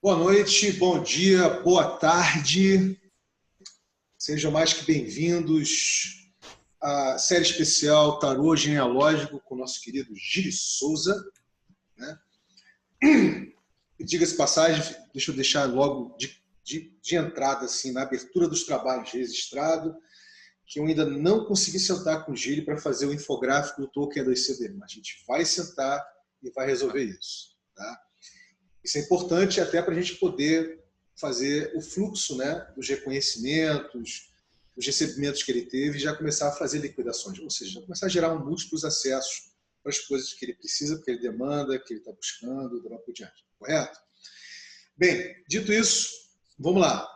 Boa noite, bom dia, boa tarde. Sejam mais que bem-vindos à série especial Tarô Genealógico com o nosso querido Gili Souza, né? E diga-se passagem, deixa eu deixar logo de entrada, assim, na abertura dos trabalhos registrado, que eu ainda não consegui sentar com o Gili para fazer o infográfico do Tolkien 2CD, mas a gente vai sentar e vai resolver isso, tá? Isso é importante até para a gente poder fazer o fluxo, né, dos reconhecimentos, dos recebimentos que ele teve e já começar a fazer liquidações, ou seja, já começar a gerar múltiplos acessos para as coisas que ele precisa, que ele demanda, que ele está buscando, e por diante. Correto? Bem, dito isso, vamos lá.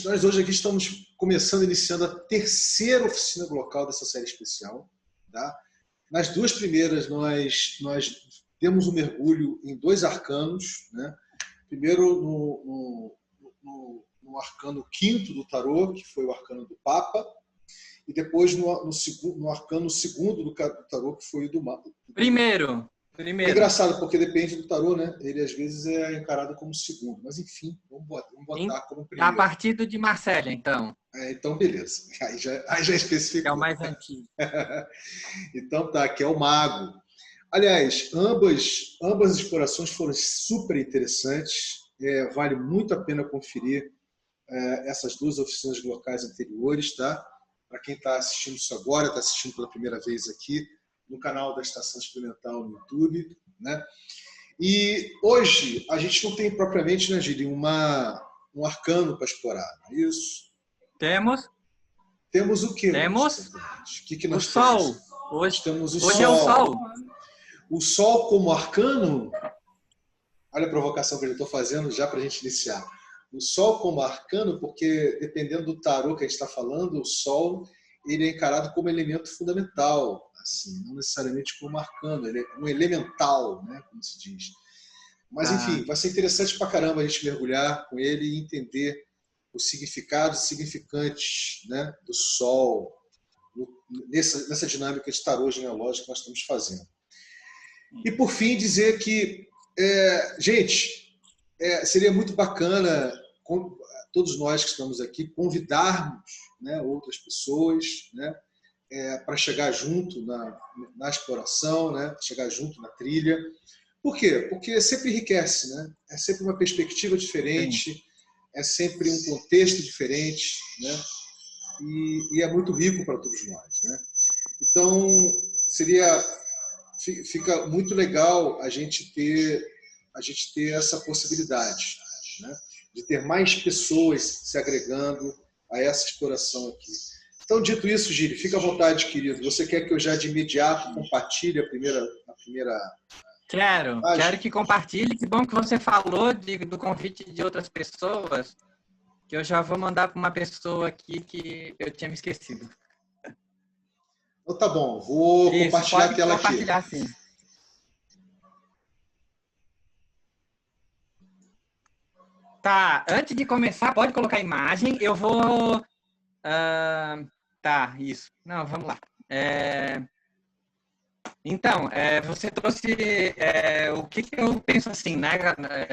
Nós hoje aqui estamos iniciando a terceira oficina local dessa série especial. Tá? Nas duas primeiras, nós demos um mergulho em dois arcanos, né? Primeiro no arcano quinto do tarô, que foi o arcano do Papa, e depois no arcano segundo do tarô, que foi o do Mapa. Primeiro. É engraçado, porque depende do tarô, né? Ele às vezes é encarado como segundo, mas enfim, vamos botar como primeiro. A partir do de Marsella, então. Então, beleza. Aí já especificou. Que é o mais antigo. Então tá, que é o Mago. Aliás, ambas as explorações foram super interessantes. Vale muito a pena conferir essas duas oficinas locais anteriores, tá? Para quem está assistindo isso agora, está assistindo pela primeira vez aqui no canal da Estação Experimental no YouTube, né? E hoje a gente não tem propriamente, né, Gili, um arcano para explorar, não é isso? Temos o quê? Temos que nós o Sol. Temos? Hoje temos o Sol. Sol. É o Sol. O Sol como arcano? Olha a provocação que eu estou fazendo já para a gente iniciar. O Sol como arcano, porque dependendo do tarô que a gente está falando, o Sol ele é encarado como elemento fundamental, assim, não necessariamente como arcano, ele é um elemental, né, como se diz. Mas, enfim, vai ser interessante pra caramba a gente mergulhar com ele e entender os significados significantes, né, do Sol, nessa dinâmica de tarô genealógico que nós estamos fazendo. E, por fim, dizer que, gente, seria muito bacana, todos nós que estamos aqui, convidarmos, né, outras pessoas, né, para chegar junto na exploração, né, chegar junto na trilha. Por quê? Porque sempre enriquece, né? É sempre uma perspectiva diferente, sim. É sempre um contexto diferente, né? E é muito rico para todos nós, né? Então, fica muito legal a gente ter essa possibilidade, né? De ter mais pessoas se agregando a essa exploração aqui. Então, dito isso, Gili, fica à vontade, querido. Você quer que eu já de imediato compartilhe a primeira Quero que compartilhe. Que bom que você falou do convite de outras pessoas, que eu já vou mandar para uma pessoa aqui que eu tinha me esquecido. Então, tá bom. Vou compartilhar a tela aqui. Compartilhar, sim. Tá, antes de começar, pode colocar a imagem. Eu vou... Tá, isso. Não, vamos lá. Então, você trouxe o que eu penso assim, né?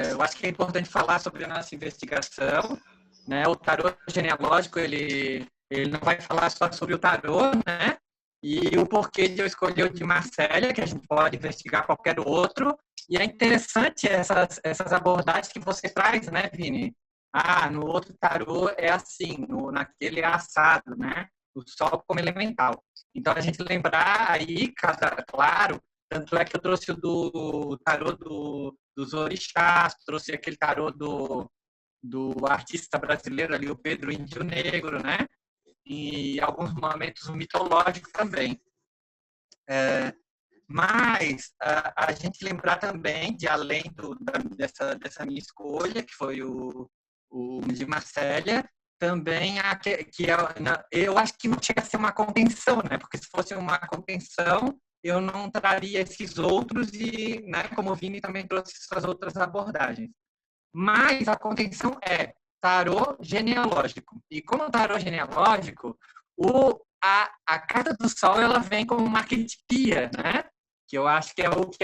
Eu acho que é importante falar sobre a nossa investigação, né? O tarô genealógico, ele não vai falar só sobre o tarô, né? E o porquê de eu escolher o de Marsella, que a gente pode investigar qualquer outro. E é interessante essas abordagens que você traz, né, Vini? No outro tarô é assim, naquele é assado, né? O Sol como elemental. Então, a gente lembrar aí, claro, tanto é que eu trouxe o do tarô dos orixás, trouxe aquele tarô do artista brasileiro ali, o Pedro Índio Negro, né? E alguns momentos mitológicos também. Mas a gente lembrar também, de além dessa minha escolha, que foi o de Marsella, também eu acho que não chega a ser uma contenção, né? Porque se fosse uma contenção, eu não traria esses outros e, né, como o Vini também trouxe essas outras abordagens. Mas a contenção é tarô genealógico. E como tarô genealógico, a carta do Sol ela vem como uma arquetipia, né? que eu acho que é o que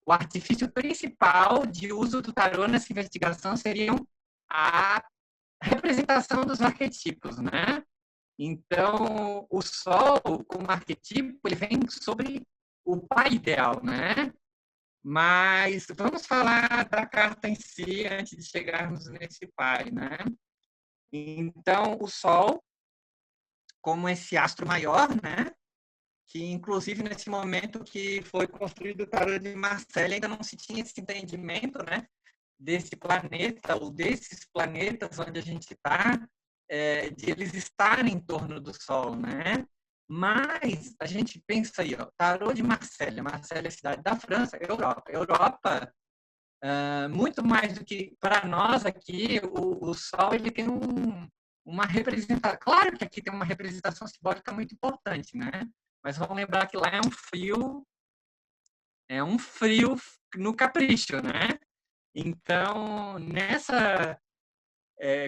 o artifício principal de uso do tarô nessa investigação seriam a representação dos arquetipos, né? Então, o Sol, como arquetipo, ele vem sobre o pai ideal, né? Mas vamos falar da carta em si antes de chegarmos nesse pai, né? Então, o Sol, como esse astro maior, né? Que inclusive nesse momento que foi construído o tarô de Marcelle ainda não se tinha esse entendimento, né? Desse planeta ou desses planetas onde a gente está, de eles estarem em torno do Sol, né? Mas a gente pensa aí, ó, tarô de Marselha. Marselha é a cidade da França, Europa. Europa, muito mais do que para nós aqui, o Sol ele tem uma representação. Claro que aqui tem uma representação simbólica muito importante, né? Mas vamos lembrar que lá é um frio no capricho, né? Então,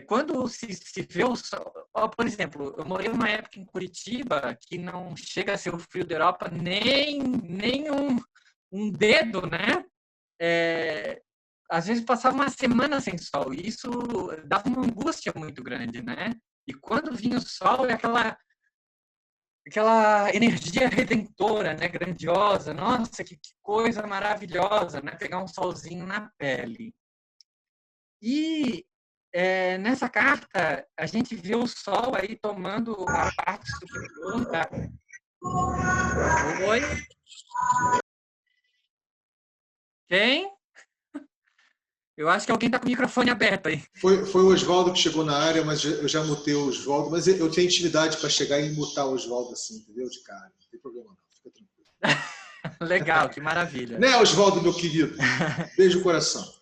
quando se vê o sol, por exemplo, eu morei uma época em Curitiba que não chega a ser o frio da Europa nem um dedo, né? Às vezes passava uma semana sem sol e isso dava uma angústia muito grande, né? E quando vinha o sol, é aquela energia redentora, né? Grandiosa, nossa, que coisa maravilhosa, né? Pegar um solzinho na pele. E nessa carta, a gente vê o Sol aí tomando a parte superior da... Oi? Quem? Eu acho que alguém está com o microfone aberto aí. Foi o Oswaldo que chegou na área, mas eu já mutei o Oswaldo. Mas eu tenho intimidade para chegar e mutar o Oswaldo assim, entendeu? De cara. Não tem problema não, fica tranquilo. Legal, que maravilha. Né, Oswaldo, meu querido? Beijo no coração.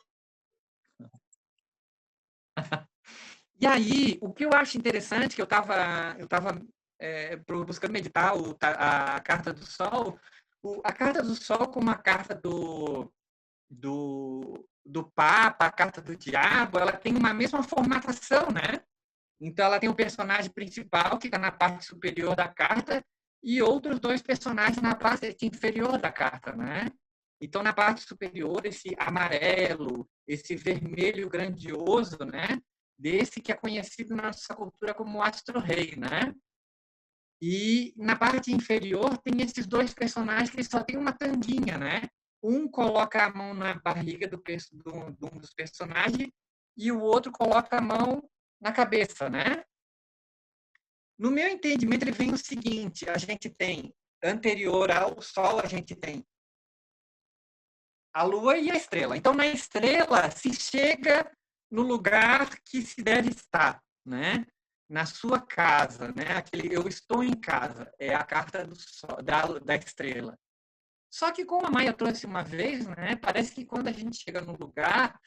E aí, o que eu acho interessante, que eu estava buscando meditar a carta do Sol, a carta do Sol como a carta do Papa, a carta do Diabo, ela tem uma mesma formatação, né? Então, ela tem o personagem principal, que está na parte superior da carta, e outros dois personagens na parte inferior da carta, né? Então, na parte superior, esse amarelo, esse vermelho grandioso, né? Desse que é conhecido na nossa cultura como astro-rei, né? E na parte inferior tem esses dois personagens que só tem uma tanguinha, né? Um coloca a mão na barriga de um dos personagens e o outro coloca a mão na cabeça, né? No meu entendimento, ele vem o seguinte: a gente tem, anterior ao Sol, a gente tem a Lua e a estrela. Então, na estrela, se chega no lugar que se deve estar, né? Na sua casa, né? Aquele eu estou em casa, é a carta do Sol, da estrela. Só que, como a Maia trouxe uma vez, né? Parece que quando a gente chega no lugar,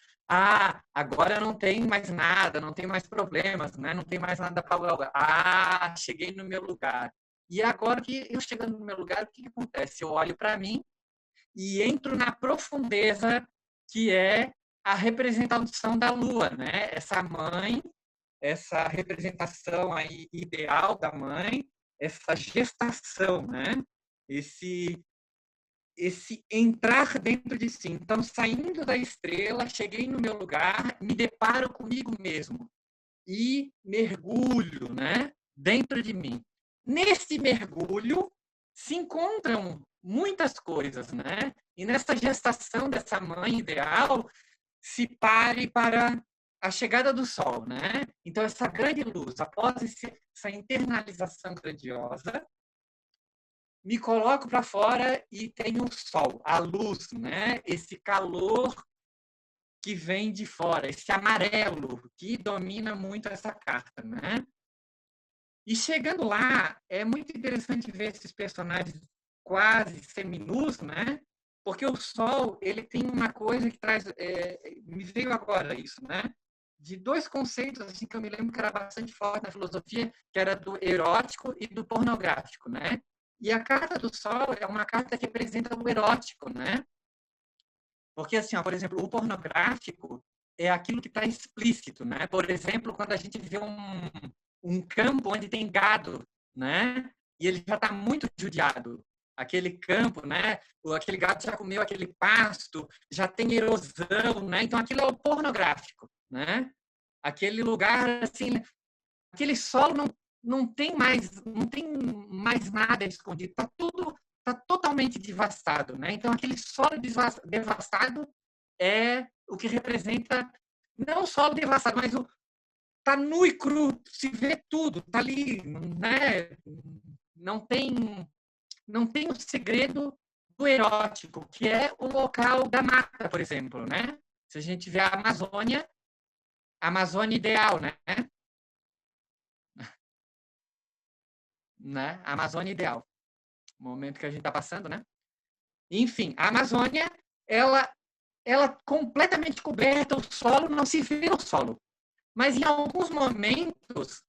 agora não tem mais nada, não tem mais problemas, né? Não tem mais nada para cheguei no meu lugar. E agora que eu chegando no meu lugar, o que acontece? Eu olho para mim e entro na profundeza que é a representação da Lua, né? Essa mãe, essa representação aí ideal da mãe, essa gestação, né? Esse entrar dentro de si. Então, saindo da estrela, cheguei no meu lugar, me deparo comigo mesmo e mergulho, né? Dentro de mim. Nesse mergulho se encontram muitas coisas, né? E nessa gestação dessa mãe ideal, se pare para a chegada do sol, né? Então, essa grande luz, após essa internalização grandiosa, me coloco para fora e tenho o sol, a luz, né? Esse calor que vem de fora, esse amarelo que domina muito essa carta, né? E chegando lá, é muito interessante ver esses personagens quase seminus, né? Porque o Sol, ele tem uma coisa que traz... me veio agora isso, né? De dois conceitos assim, que eu me lembro que era bastante forte na filosofia, que era do erótico e do pornográfico, né? E a carta do Sol é uma carta que representa o erótico, né? Porque, assim, ó, por exemplo, o pornográfico é aquilo que está explícito, né? Por exemplo, quando a gente vê um campo onde tem gado, né? E ele já está muito judiado. aquele campo, né? Aquele gato já comeu aquele pasto, já tem erosão, né? Então aquilo é o pornográfico, né? Aquele lugar assim, aquele solo não tem mais nada escondido, tá totalmente devastado, né? Então aquele solo devastado é o que representa não o solo devastado, mas o tá nu e cru, se vê tudo, tá ali, né? Não tem não tem o segredo do erótico, que é o local da mata, por exemplo, né? Se a gente vê a Amazônia ideal, né? A Amazônia ideal, o momento que a gente está passando, né? Enfim, a Amazônia, ela completamente coberta, o solo não se vê no solo, mas em alguns momentos,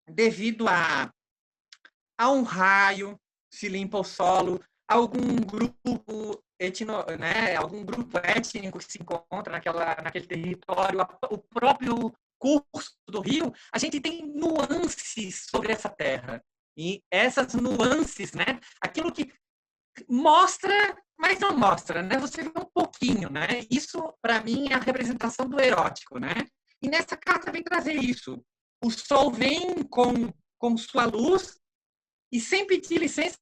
devido a um raio, se limpa o solo, algum grupo algum grupo étnico que se encontra naquele território, o próprio curso do rio, a gente tem nuances sobre essa terra. E essas nuances, né, aquilo que mostra, mas não mostra, né? Você vê um pouquinho, né? Isso, para mim, é a representação do erótico, né? E nessa carta vem trazer isso. O sol vem com sua luz e, sem pedir licença,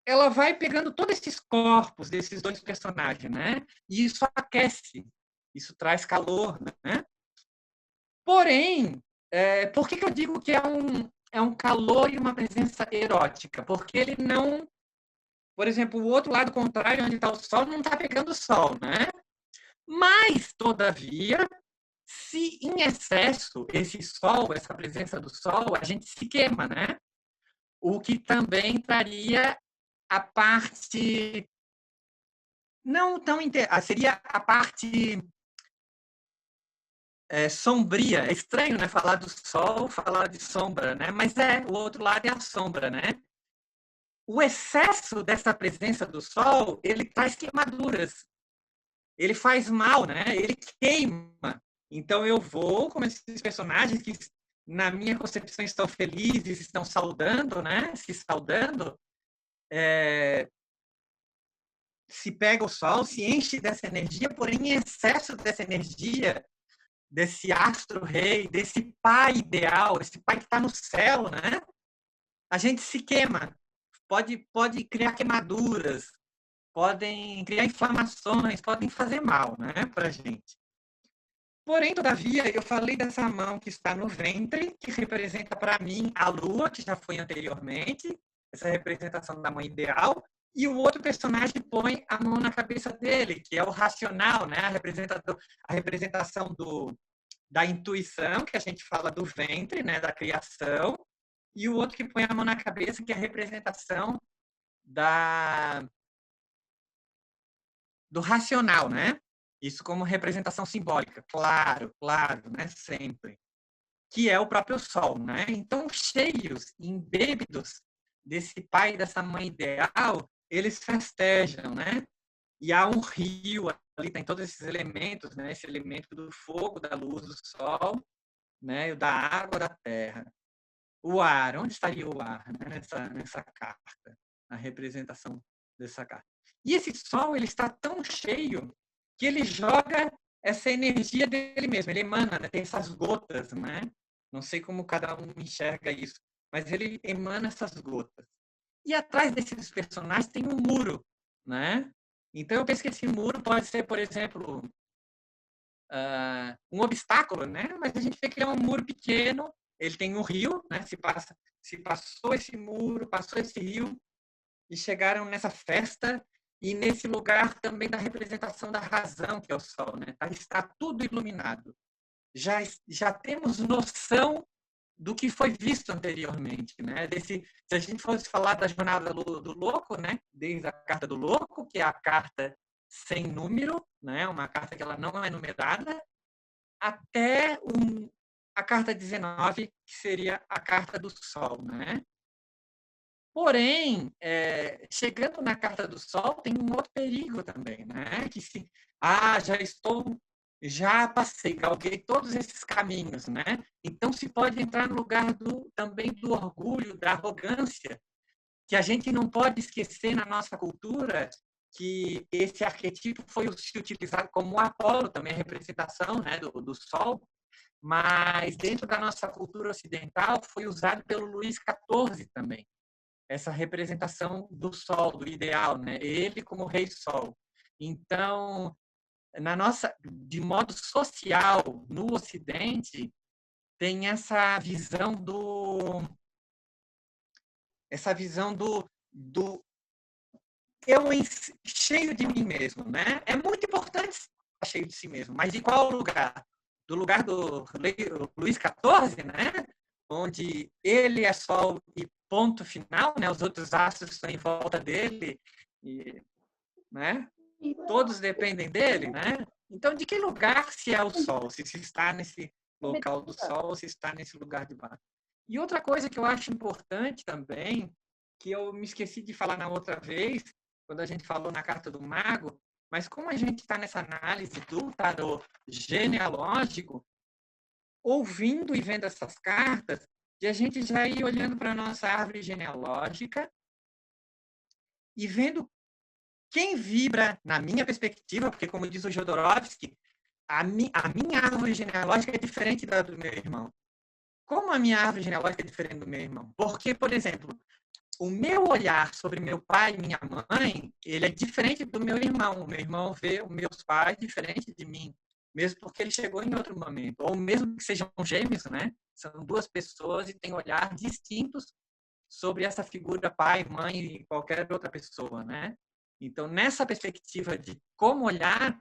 ela vai pegando todos esses corpos desses dois personagens, né? E isso aquece, isso traz calor, né? Porém, por que eu digo que é um calor e uma presença erótica? Porque ele não... Por exemplo, o outro lado contrário, onde está o sol, não está pegando o sol, né? Mas, todavia, se em excesso esse sol, essa presença do sol, a gente se queima, né? O que também traria a parte não tão seria a parte sombria. É estranho, né? Falar do sol, falar de sombra, né? Mas o outro lado é a sombra, né? O excesso dessa presença do sol, ele traz queimaduras. Ele faz mal, né? Ele queima. Então eu vou, como esses personagens que, na minha concepção, estão felizes, estão saudando, né? Se saudando, se pega o sol, se enche dessa energia, porém em excesso dessa energia, desse astro rei, desse pai ideal, esse pai que está no céu, né? A gente se queima. Pode criar queimaduras, podem criar inflamações, podem fazer mal, né, para a gente. Porém, todavia, eu falei dessa mão que está no ventre, que representa para mim a lua, que já foi anteriormente, essa representação da mãe ideal, e o outro personagem põe a mão na cabeça dele, que é o racional, né? A representação da intuição, que a gente fala do ventre, né? Da criação, e o outro que põe a mão na cabeça, que é a representação do racional, né? Isso como representação simbólica, claro, né? Sempre. Que é o próprio sol, né? Então, cheios, embêbidos desse pai e dessa mãe ideal, eles festejam, né? E há um rio, ali tem todos esses elementos, né? Esse elemento do fogo, da luz, do sol, né? Da água, da terra. O ar, onde estaria o ar, né? Nessa carta, a representação dessa carta. E esse sol, ele está tão cheio que ele joga essa energia dele mesmo, ele emana, né? Tem essas gotas, né? Não sei como cada um enxerga isso, mas ele emana essas gotas. E atrás desses personagens tem um muro, né? Então eu penso que esse muro pode ser, por exemplo, um obstáculo, né? Mas a gente vê que é um muro pequeno, ele tem um rio, né? Se passou esse muro, passou esse rio e chegaram nessa festa e nesse lugar também da representação da razão, que é o sol, né? Está tudo iluminado. Já temos noção do que foi visto anteriormente, né? Se a gente fosse falar da jornada do louco, né? Desde a carta do louco, que é a carta sem número, né? Uma carta que ela não é numerada, até a carta 19, que seria a carta do sol, né? Porém, chegando na carta do sol, tem um outro perigo também, né? Que já passei, galguei todos esses caminhos, né? Então se pode entrar no lugar também do orgulho, da arrogância, que a gente não pode esquecer na nossa cultura que esse arquetipo foi se utilizado como Apolo, também a representação, né, do Sol, mas dentro da nossa cultura ocidental foi usado pelo Luís XIV também, essa representação do Sol, do ideal, né? Ele como Rei Sol. Então, de modo social, no Ocidente, tem essa visão do eu cheio de mim mesmo, né? É muito importante estar cheio de si mesmo, mas de qual lugar? Do lugar do Luís XIV, né? Onde ele é sol e ponto final, né? Os outros astros estão em volta dele, e, né? E todos dependem dele, né? Então, de que lugar se é o sol? Se está nesse local do sol ou se está nesse lugar de baixo? E outra coisa que eu acho importante também, que eu me esqueci de falar na outra vez, quando a gente falou na carta do mago, mas como a gente está nessa análise do tarô genealógico, ouvindo e vendo essas cartas, de a gente já ir olhando para a nossa árvore genealógica e vendo quem vibra, na minha perspectiva, porque como diz o Jodorowsky, a minha árvore genealógica é diferente da do meu irmão. Como a minha árvore genealógica é diferente do meu irmão? Porque, por exemplo, o meu olhar sobre meu pai e minha mãe, ele é diferente do meu irmão. O meu irmão vê os meus pais diferente de mim, mesmo porque ele chegou em outro momento. Ou mesmo que sejam gêmeos, né? São duas pessoas e têm olhar distintos sobre essa figura pai, mãe e qualquer outra pessoa, né? Então, nessa perspectiva de como olhar,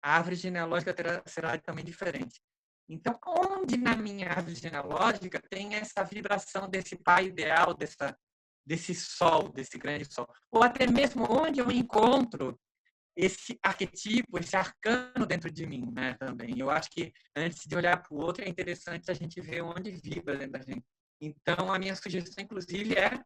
a árvore genealógica será também diferente. Então, onde na minha árvore genealógica tem essa vibração desse pai ideal, desse sol, desse grande sol? Ou até mesmo onde eu encontro esse arquetipo, esse arcano dentro de mim, né, também. Eu acho que antes de olhar para o outro, é interessante a gente ver onde vibra dentro da gente. Então, a minha sugestão, inclusive, é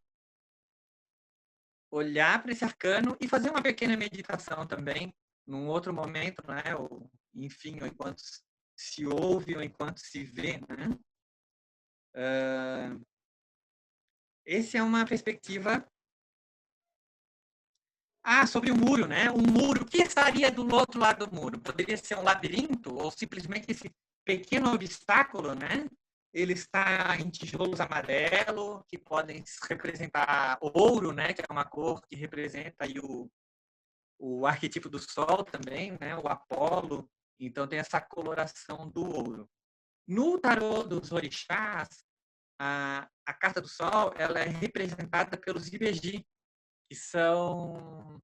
olhar para esse arcano e fazer uma pequena meditação também, num outro momento, né? Ou, enfim, ou enquanto se ouve ou enquanto se vê, né? Essa é uma perspectiva. Sobre o muro, né? Um muro, o que estaria do outro lado do muro? Poderia ser um labirinto ou simplesmente esse pequeno obstáculo, né? Ele está em tijolos amarelos, que podem representar ouro, né? Que é uma cor que representa aí o arquetipo do Sol também, né? O Apolo. Então tem essa coloração do ouro. No tarô dos orixás, a carta do Sol ela é representada pelos Ibeji, que são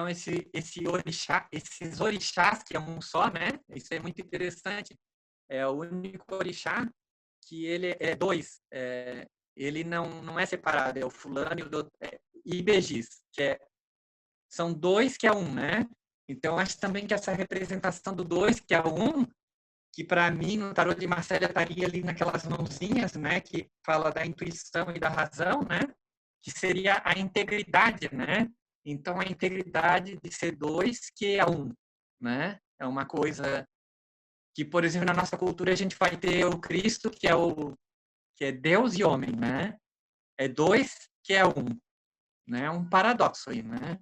esses orixás, que é um só, né? Isso é muito interessante. É o único orixá que ele é dois. Ele não é separado, é o fulano e o do, Ibejis, são dois que é um, né? Então, acho também que essa representação do dois, que é um, que para mim, no tarô de Marcélia, estaria ali naquelas mãozinhas, né? Que fala da intuição e da razão, né? Que seria a integridade, né? Então, a integridade de ser dois, que é um, né? É uma coisa que, por exemplo, na nossa cultura, a gente vai ter o Cristo, que é Deus e homem, né? É dois, que é um, né? Um paradoxo aí, né?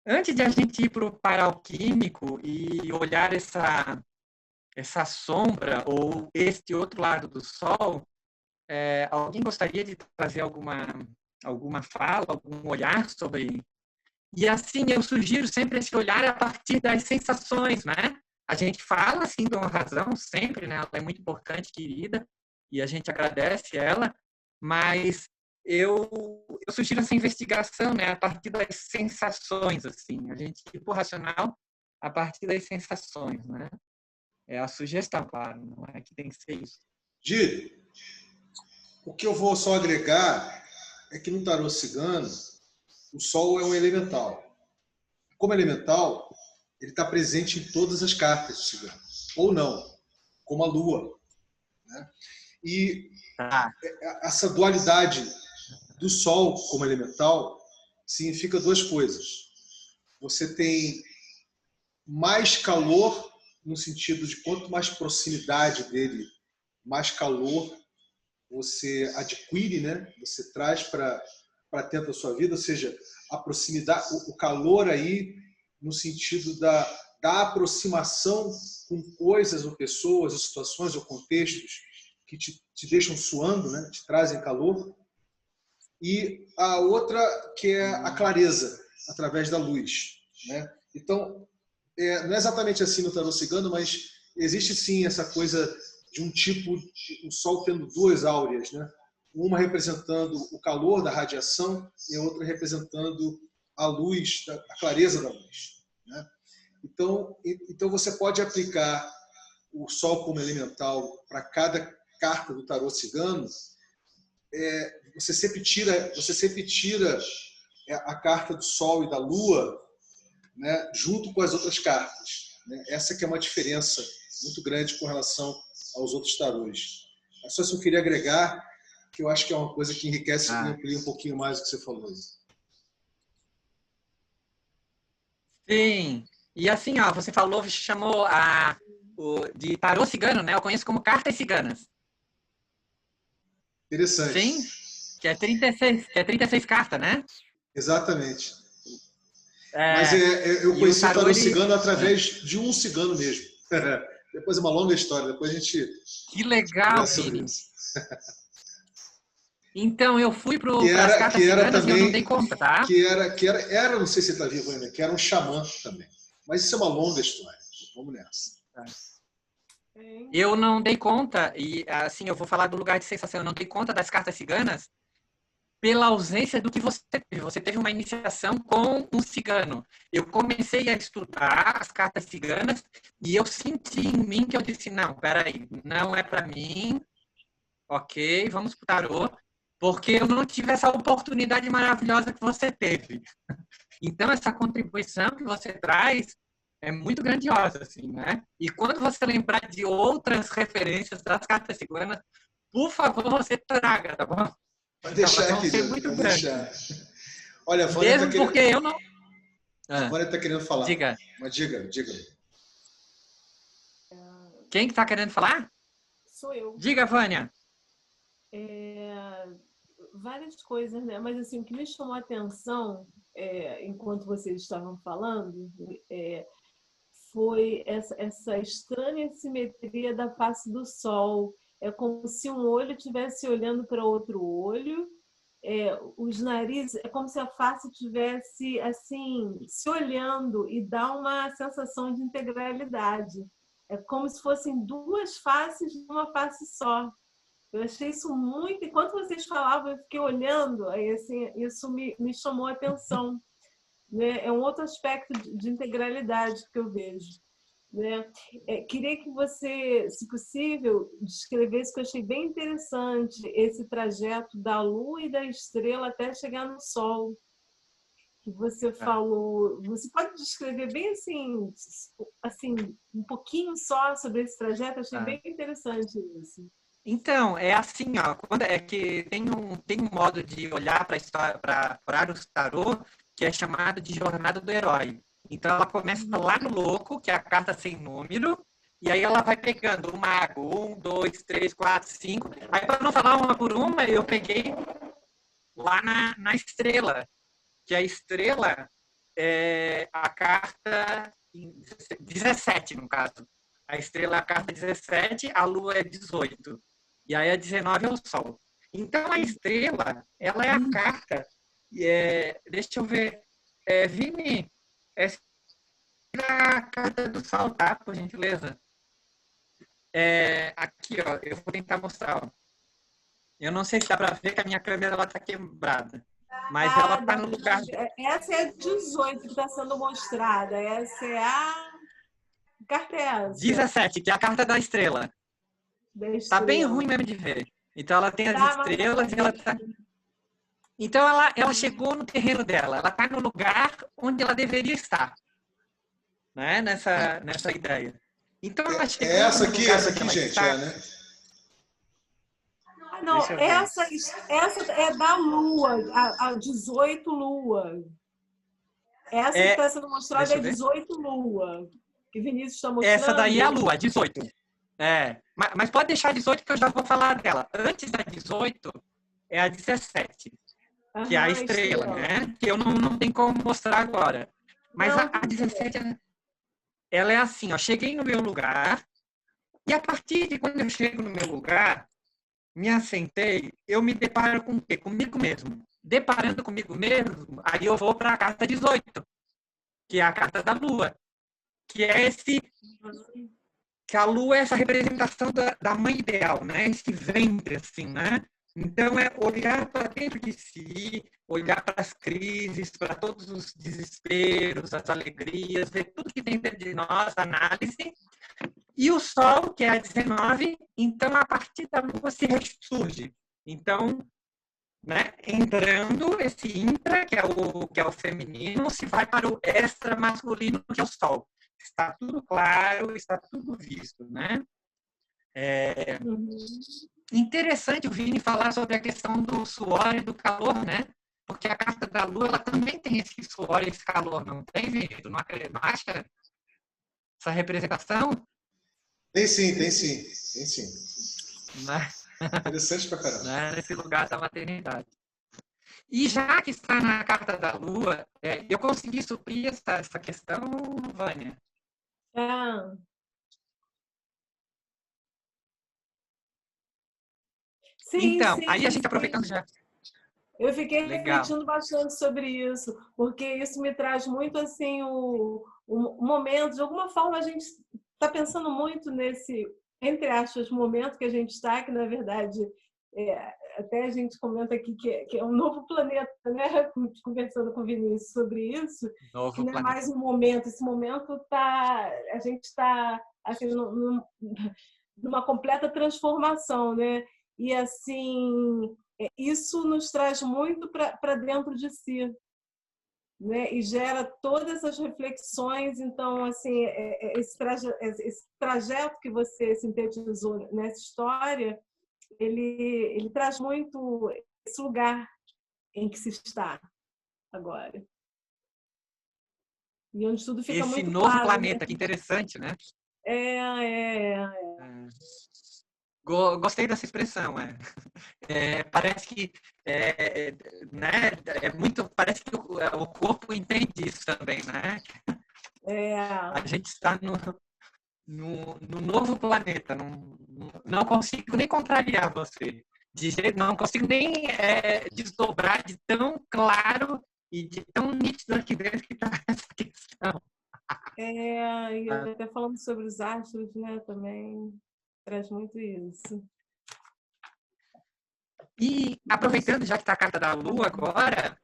Antes de a gente ir para o paralquímico e olhar essa sombra ou este outro lado do sol, alguém gostaria de trazer alguma fala, algum olhar sobre? E assim, eu sugiro sempre esse olhar a partir das sensações, né? A gente fala, assim, de uma razão sempre, né? Ela é muito importante, querida, e a gente agradece ela, mas eu sugiro essa investigação, né? A partir das sensações, assim. A gente ir para o racional a partir das sensações, né? É a sugestão, claro, não é que tem que ser isso. Di, o que eu vou só agregar é que no tarô cigano, o Sol é um elemental. Como elemental, ele está presente em todas as cartas do cigano, ou não, como a Lua. Né? E essa dualidade do Sol como elemental significa duas coisas. Você tem mais calor, no sentido de quanto mais proximidade dele, mais calor você adquire, né? Você traz para dentro da sua vida, ou seja, a proximidade, o calor aí no sentido da aproximação com coisas ou pessoas, ou situações ou contextos que te deixam suando, né? Te trazem calor. E a outra que é a clareza, através da luz, né? Então, não é exatamente assim no tarô cigano, mas existe sim essa coisa de um tipo, o Sol tendo duas áureas, né? Uma representando o calor da radiação e a outra representando a luz, a clareza da luz, né? Então você pode aplicar o Sol como elemental para cada carta do tarô cigano. Você sempre tira a carta do Sol e da Lua, né, junto com as outras cartas, né? Essa que é uma diferença muito grande com relação aos outros tarôs. Só se eu queria agregar, que eu acho que é uma coisa que enriquece e amplia um pouquinho mais o que você falou. Sim. E assim, ó, você falou, chamou de tarô cigano, né? Eu conheço como cartas ciganas. Interessante. Sim, que é 36 cartas, né? Exatamente. Mas eu conheci o tarô cigano através de um cigano mesmo. Depois é uma longa história, depois a gente... Que legal, Vini. Então, eu fui para as cartas ciganas também, e eu não dei conta, tá? Era, não sei se ele está vivo ainda, que era um xamã também. Mas isso é uma longa história. Vamos nessa. Eu não dei conta, e assim, eu vou falar do lugar de sensação, eu não dei conta das cartas ciganas pela ausência do que você teve. Você teve uma iniciação com um cigano. Eu comecei a estudar as cartas ciganas e eu senti em mim que eu disse, não, peraí, não é para mim, ok, vamos pro tarô, porque eu não tive essa oportunidade maravilhosa que você teve. Então, essa contribuição que você traz é muito grandiosa, assim, né? E quando você lembrar de outras referências das cartas ciganas, por favor, você traga, tá bom? Pode deixar, então, querido. Muito pode grande. deixar. Olha, a Vânia mesmo tá porque eu não... A Vânia está querendo falar. Diga. Mas diga. Quem que está querendo falar? Sou eu. Diga, Vânia. Várias coisas, né? Mas assim, o que me chamou a atenção, enquanto vocês estavam falando, foi essa estranha simetria da face do Sol. É como se um olho estivesse olhando para outro olho. Os narizes, é como se a face estivesse assim, se olhando, e dá uma sensação de integralidade. É como se fossem duas faces de uma face só. Eu achei isso muito... Enquanto vocês falavam, eu fiquei olhando, aí, assim, isso me chamou a atenção, né? É um outro aspecto de integralidade que eu vejo, né? Queria que você, se possível, descrevesse, que eu achei bem interessante, esse trajeto da Lua e da estrela até chegar no Sol, que você falou. Você pode descrever bem assim, um pouquinho só sobre esse trajeto? Eu achei bem interessante isso. Então, é assim, ó, é que tem um modo de olhar para o tarô que é chamado de jornada do herói. Então, ela começa lá no louco, que é a carta sem número, e aí ela vai pegando o mago, 1, 2, 3, 4, 5. Aí, para não falar uma por uma, eu peguei lá na estrela, que a estrela é a carta 17, no caso. A estrela é a carta 17, a lua é 18. E aí a 19 é o Sol. Então, a estrela, ela é a carta. Deixa eu ver. Vini, essa é a carta do Sol, tá? Por gentileza. Aqui, ó, eu vou tentar mostrar. Ó. Eu não sei se dá para ver que a minha câmera está quebrada. Mas ela está no lugar... Essa é a 18 que está sendo mostrada. Essa é a... Que carta é essa? 17, que é a carta da estrela. Está bem ruim mesmo de ver. Então, ela tem as estrelas e ela está... Então, ela chegou no terreno dela. Ela está no lugar onde ela deveria estar. Né? Nessa ideia. Então, ela chegou essa aqui, gente, né? Não, essa é da Lua, a 18 Lua. Essa que está sendo mostrada é 18 Lua. Que Vinícius está mostrando. Essa daí é a Lua, 18. Mas pode deixar a 18 que eu já vou falar dela. Antes da 18 é a 17, que é a estrela, né? Que eu não tenho como mostrar agora. Mas a 17, ela é assim, ó. Cheguei no meu lugar e a partir de quando eu chego no meu lugar, me assentei, eu me deparo com o quê? Comigo mesmo. Deparando comigo mesmo, aí eu vou para a carta 18, que é a carta da Lua, que é que a Lua é essa representação da mãe ideal, né? Esse ventre, assim, né? Então, é olhar para dentro de si, olhar para as crises, para todos os desesperos, as alegrias, ver tudo que tem dentro de nós, análise. E o Sol, que é a 19, então, a partir da Lua se ressurge. Então, né, entrando esse intra, que é o feminino, se vai para o extra masculino, que é o Sol. Está tudo claro, está tudo visto, né? Interessante o Vini falar sobre a questão do suor e do calor, né? Porque a carta da Lua, ela também tem esse suor e esse calor, não tem, Vini? Tu não acha essa representação? Tem sim, tem sim. Tem sim. Interessante pra caramba. Né? Nesse lugar da maternidade. E já que está na carta da Lua, eu consegui suprir essa questão, Vânia? Sim, então, sim, aí a gente aproveitando já. Eu fiquei refletindo bastante sobre isso, porque isso me traz muito assim o momento, de alguma forma a gente está pensando muito nesse, entre aspas, momento que a gente está, que na verdade até a gente comenta aqui que é um novo planeta, né? Conversando com o Vinícius sobre isso, Novo que não é planeta. mais um momento, esse momento a gente está assim, numa completa transformação, né? E assim, isso nos traz muito para dentro de si, né? E gera todas essas reflexões. Então, assim, esse trajeto que você sintetizou nessa história, ele traz muito esse lugar em que se está agora. E onde tudo fica esse muito novo claro, planeta, né? que interessante, né? É. Gostei dessa expressão. Parece que né, parece que o corpo entende isso também, né? A gente está no novo planeta. Não consigo nem contrariar você. Não consigo nem desdobrar de tão claro e de tão nítido que dentro que está essa questão. E até falando sobre os astros, né, também traz muito isso. E aproveitando, já que está a carta da Lua agora,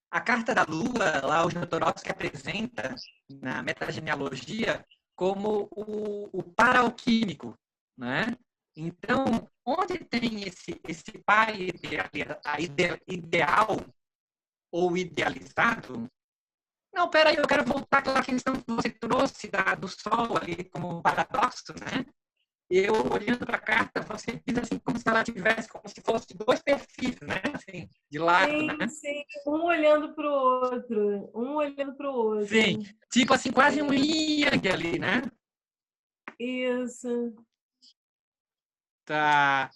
a carta da Lua, lá o Jodorowsky apresenta na metagenealogia como o para-alquímico, né? Então, onde tem esse pai ideal ou idealizado? Não, peraí, eu quero voltar àquela questão que você trouxe do Sol ali como paradoxo, né? Eu, olhando para a carta, você diz assim, como se ela tivesse, como se fosse dois perfis, né? Assim, de lado, sim, né? Sim, um olhando para o outro. Sim, tipo assim, quase um yang ali, né? Isso. Tá.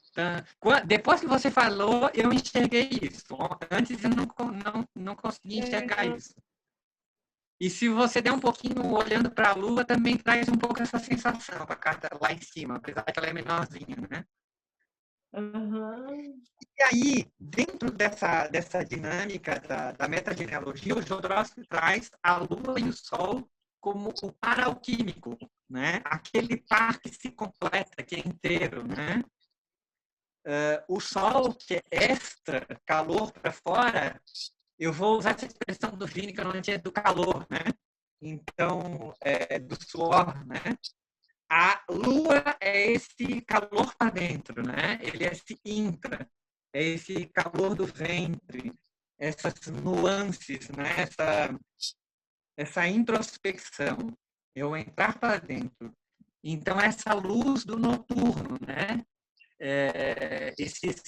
Depois que você falou, eu enxerguei isso. Antes eu não conseguia enxergar isso. E se você der um pouquinho olhando para a Lua, também traz um pouco essa sensação, a carta lá em cima, apesar que ela é menorzinha, né? E aí, dentro dessa dinâmica da metagenealogia, o Jodorowsky traz a Lua e o Sol como o para-alquímico, né? Aquele par que se completa, que é inteiro, né? O Sol, que é extra, calor para fora, eu vou usar essa expressão do Vini, que eu não tinha do calor, né? Então, do suor, né? A Lua é esse calor para dentro, né? Ele é esse intra, é esse calor do ventre, essas nuances, né? Essa introspecção, eu entrar para dentro. Então, essa luz do noturno, né?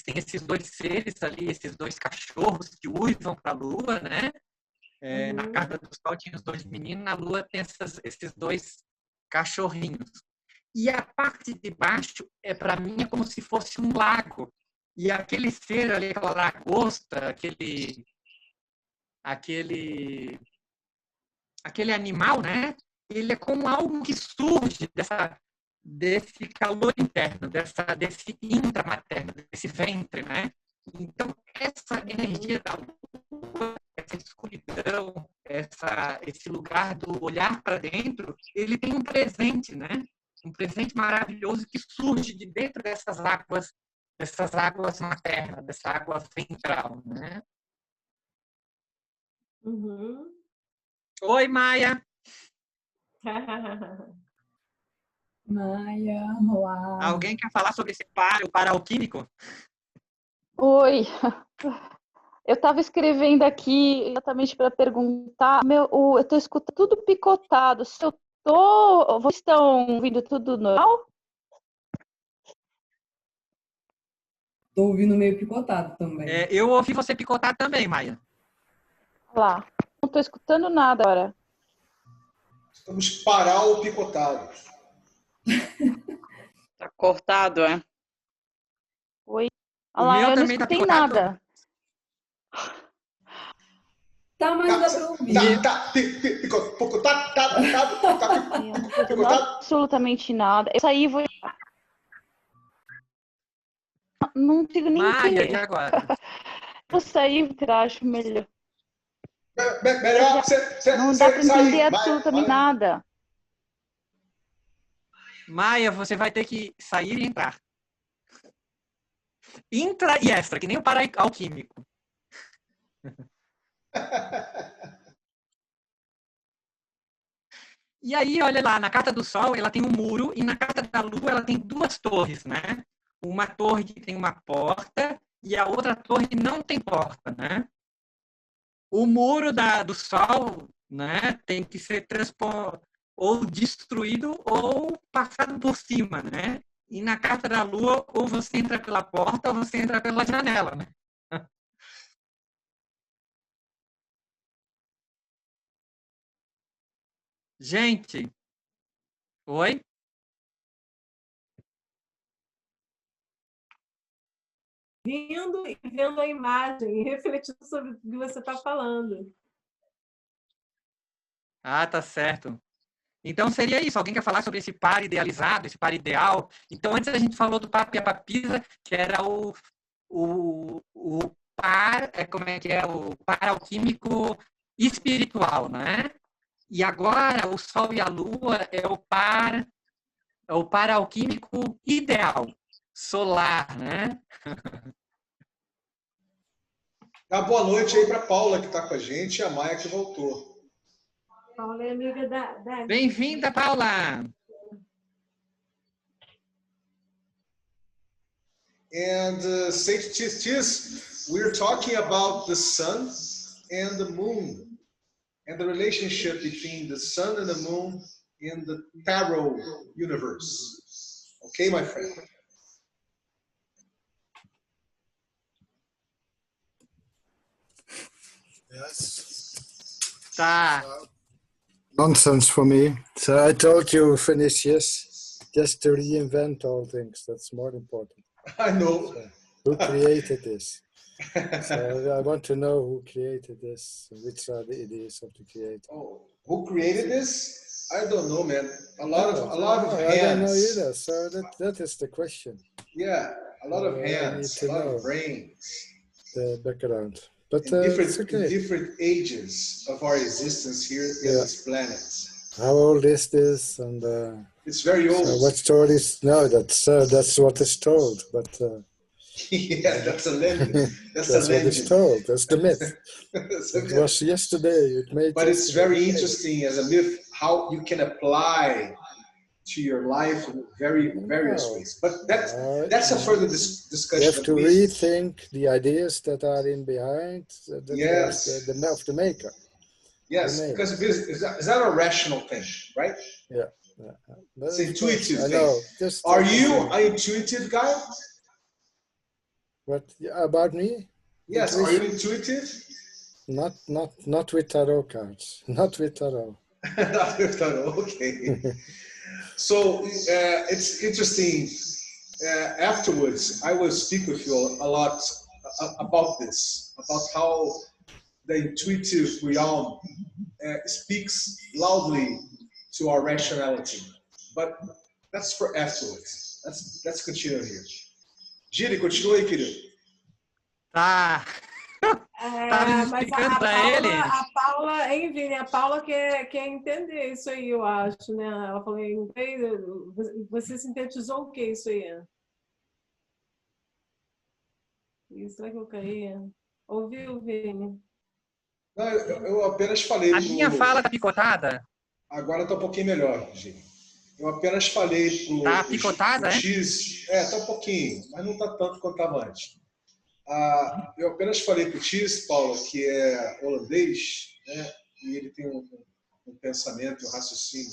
Tem esses dois seres ali, esses dois cachorros que uivam para a Lua, né? Na carta do Sol tinha os dois meninos, na Lua tem esses dois cachorrinhos. E a parte de baixo, para mim, é como se fosse um lago. E aquele ser ali, aquela lagosta, aquele animal, né? Ele é como algo que surge desse calor interno, desse intramaterno, desse ventre, né? Então, essa energia da lua, essa escuridão, esse lugar do olhar para dentro, ele tem um presente, né? Um presente maravilhoso que surge de dentro dessas águas maternas, dessa água ventral, né? Uhum. Oi, Maia. Maia, olá. Alguém quer falar sobre o paraalquímico? Oi. Eu estava escrevendo aqui exatamente para perguntar. Eu estou escutando tudo picotado. Se eu tô, vocês estão ouvindo tudo normal? Estou ouvindo meio picotado também. Eu ouvi você picotar também, Maia. Lá. Não estou escutando nada agora. Estamos paralpicotados. Tá cortado, é? Oi. O Olha lá, meu eu não também tá escutei picotado. nada. Tá, mas dá para ouvir. Eu não estou escutando absolutamente nada. Eu saí e vou. Não consigo nem Maia, e entender. agora? Vou sair porque eu acho melhor. Melhor Não dá para entender absolutamente nada. Maia, você vai ter que sair e entrar. Intra e extra, que nem o paraalquímico. E aí, olha lá, na Carta do Sol, ela tem um muro, e na Carta da Lua, ela tem duas torres, né? Uma torre que tem uma porta, e a outra torre que não tem porta, né? O muro do Sol, né, tem que ser ou destruído ou passado por cima, né? E na Carta da Lua, ou você entra pela porta ou você entra pela janela, né? Gente, oi? Vindo e vendo a imagem, refletindo sobre o que você está falando. Ah, tá certo. Então seria isso. Alguém quer falar sobre esse par idealizado, esse par ideal? Então antes a gente falou do Papia Papisa, que era o par, como é que é? O par alquímico espiritual, né? E agora o Sol e a Lua é o par alquímico ideal, solar, né? Dá boa noite aí para Paula, que está com a gente, e a Maia, que voltou. Paula é amiga da... Bem-vinda, Paula! And Saint Tis, we're talking about the sun and the moon, and the relationship between the sun and the moon in the tarot universe. Okay, my friend? Yes. Tá. Nonsense for me. So I told you, finish yes, just to reinvent all things. That's more important. I know. So, who created this? So I want to know who created this, which are the ideas of the creator. Oh, who created this? I don't know, man. A lot of I hands. don't know either. So that is the question. Yeah, a lot of hands, a lot know of brains. The background. But In it's okay. different ages of our existence here in this planet. How old is this? And it's very old. So what stories? No, that's what is told. But yeah, that's a legend. That's a what legend. is told. That's the myth. It was yesterday. It made. But it's very interesting as a myth how you can apply to your life in various ways. But that's a further discussion. You have to rethink the ideas that are in behind the of the maker. Yes, because it's not a rational thing, right? Yeah. It's intuitive thing. I know. Are you an intuitive guy? What about me? Yes, are you intuitive? Not with tarot cards. Not with tarot. Not with tarot, okay. So it's interesting. Afterwards, I will speak with you a lot about this, about how the intuitive realm speaks loudly to our rationality. But that's for afterwards. Let's continue here. Gili, continua aí, querido. Tá. Tava Mas explicando para ele. A Paula, hein, Vini? A Paula quer entender isso aí, eu acho, né? Ela falou em inglês. Você sintetizou o que isso aí? Será que eu caí? Ouviu, Vini? Não, eu apenas falei. A minha fala tá picotada? Agora está um pouquinho melhor, Gili. Eu apenas falei pro... Tá picotada, tá um pouquinho, mas não tá tanto quanto estava antes. Eu apenas falei para o Tis, Paula, que é holandês, né? E ele tem um pensamento, um raciocínio.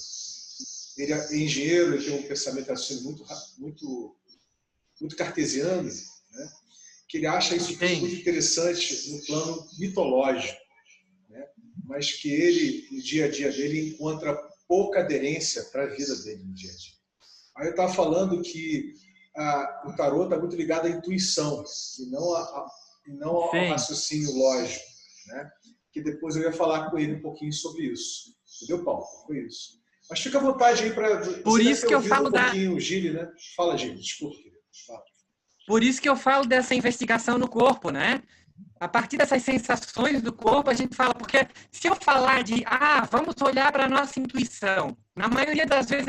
Ele é engenheiro, ele tem um pensamento e raciocínio muito cartesiano, né? Que ele acha isso tudo muito interessante no plano mitológico, né? Mas que ele, no dia a dia dele, encontra pouca aderência para a vida dele no dia a dia. Aí eu estava falando que o tarô está muito ligado à intuição e não ao raciocínio lógico, né? Que depois eu ia falar com ele um pouquinho sobre isso. Entendeu, Paulo? Foi isso. Mas fica à vontade aí para... Por isso que eu falo o Gili, né? Fala, Gili, desculpa, querido. Fala. Por isso que eu falo dessa investigação no corpo, né? A partir dessas sensações do corpo, a gente fala, porque se eu falar de, vamos olhar para a nossa intuição, na maioria das vezes,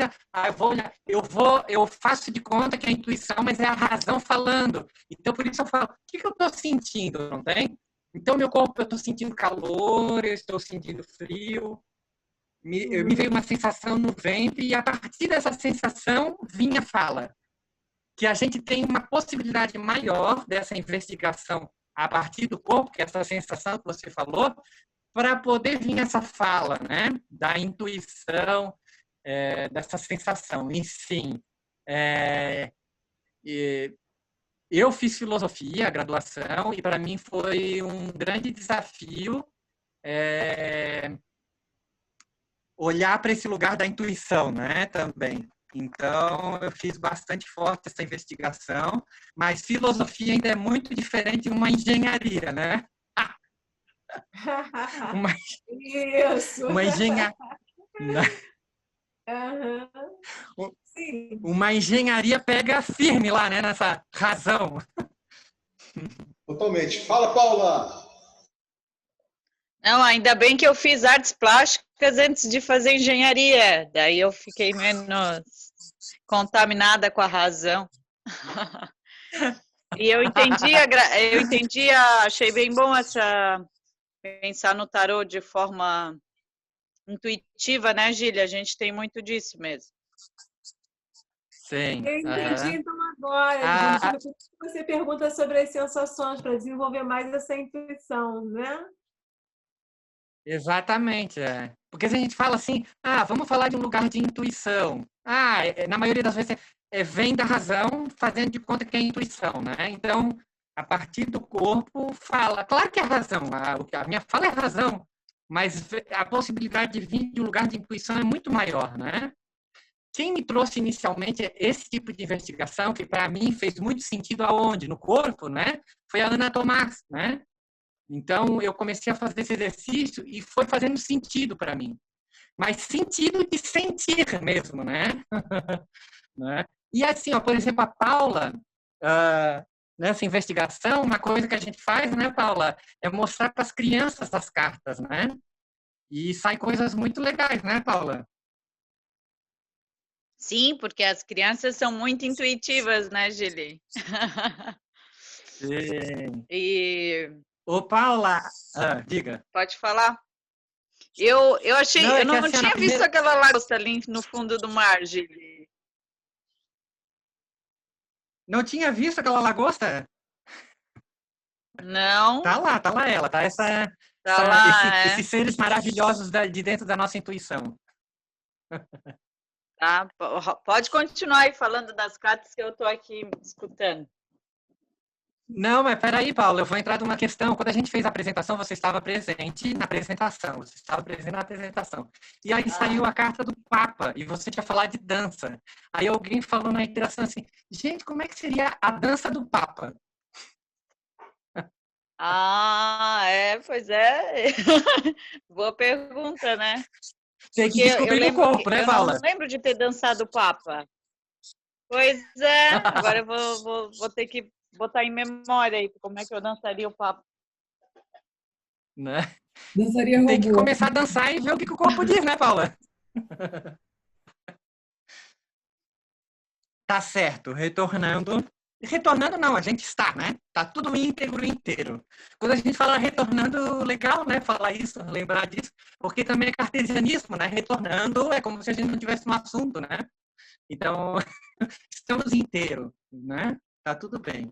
eu faço de conta que é a intuição, mas é a razão falando. Então, por isso eu falo, o que eu estou sentindo, não tem? Então, meu corpo, eu estou sentindo calor, eu estou sentindo frio, me veio uma sensação no ventre, e a partir dessa sensação, vinha a fala. Que a gente tem uma possibilidade maior dessa investigação a partir do corpo, que é essa sensação que você falou, para poder vir essa fala, né? Da intuição, dessa sensação. E sim, eu fiz filosofia, graduação, e para mim foi um grande desafio olhar para esse lugar da intuição, né? Também. Então, eu fiz bastante forte essa investigação, mas filosofia ainda é muito diferente de uma engenharia, né? Isso! Uma engenharia... Sim. Uma engenharia pega firme lá, né? Nessa razão. Totalmente. Fala, Paula! Não, ainda bem que eu fiz artes plásticas antes de fazer engenharia. Daí eu fiquei menos contaminada com a razão. E eu entendi, achei bem bom pensar no tarô de forma intuitiva, né, Gília? A gente tem muito disso mesmo. Sim. Eu entendi, então agora, gente, você pergunta sobre as sensações para desenvolver mais essa intuição, né? Exatamente, Porque se a gente fala assim, vamos falar de um lugar de intuição. Na maioria das vezes vem da razão, fazendo de conta que é intuição, né? Então, a partir do corpo, fala. Claro que é razão, a minha fala é razão, mas a possibilidade de vir de um lugar de intuição é muito maior, né? Quem me trouxe inicialmente esse tipo de investigação, que para mim fez muito sentido aonde? No corpo, né? Foi a Ana Tomás, né? Então, eu comecei a fazer esse exercício e foi fazendo sentido para mim. Mas sentido de sentir mesmo, né? Né? E assim, por exemplo, a Paula, nessa investigação, uma coisa que a gente faz, né, Paula, é mostrar para as crianças as cartas, né? E sai coisas muito legais, né, Paula? Sim, porque as crianças são muito intuitivas, né, Gili? Sim. Ô, Paula, diga. Pode falar. Eu achei, eu não tinha visto aquela lagosta ali no fundo do mar, Gili. Não tinha visto aquela lagosta? Não. Tá lá ela, tá? Esses seres maravilhosos de dentro da nossa intuição. Tá, pode continuar aí falando das cartas que eu tô aqui escutando. Não, mas peraí, Paulo, eu vou entrar numa questão. Quando a gente fez a apresentação, você estava presente na apresentação, você estava presente na apresentação. E aí saiu a carta do Papa, e você tinha falado de dança. Aí alguém falou na interação assim, gente, como é que seria a dança do Papa? Pois é. Boa pergunta, né? Tem que Porque eu descobrir o lembro corpo, né, eu não Paula? lembro de ter dançado Papa. Pois é, agora eu vou ter que botar em memória aí como é que eu dançaria o Papa. Né? Dançaria Tem que robô. começar a dançar e ver o que o corpo diz, né, Paula? Tá certo, retornando. Retornando não, a gente está, né? Tá tudo íntegro inteiro. Quando a gente fala retornando, legal, né? Falar isso, lembrar disso, porque também é cartesianismo, né? Retornando é como se a gente não tivesse um assunto, né? Então, estamos inteiros, né? Tá tudo bem.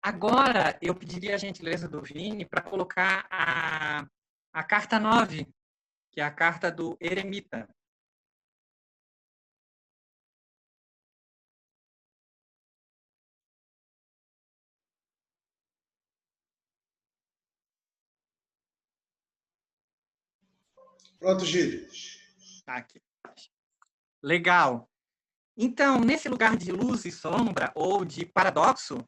Agora, eu pediria a gentileza do Vini para colocar a carta 9, que é a carta do eremita. Pronto, Gílio. Tá aqui. Legal. Então, nesse lugar de luz e sombra, ou de paradoxo,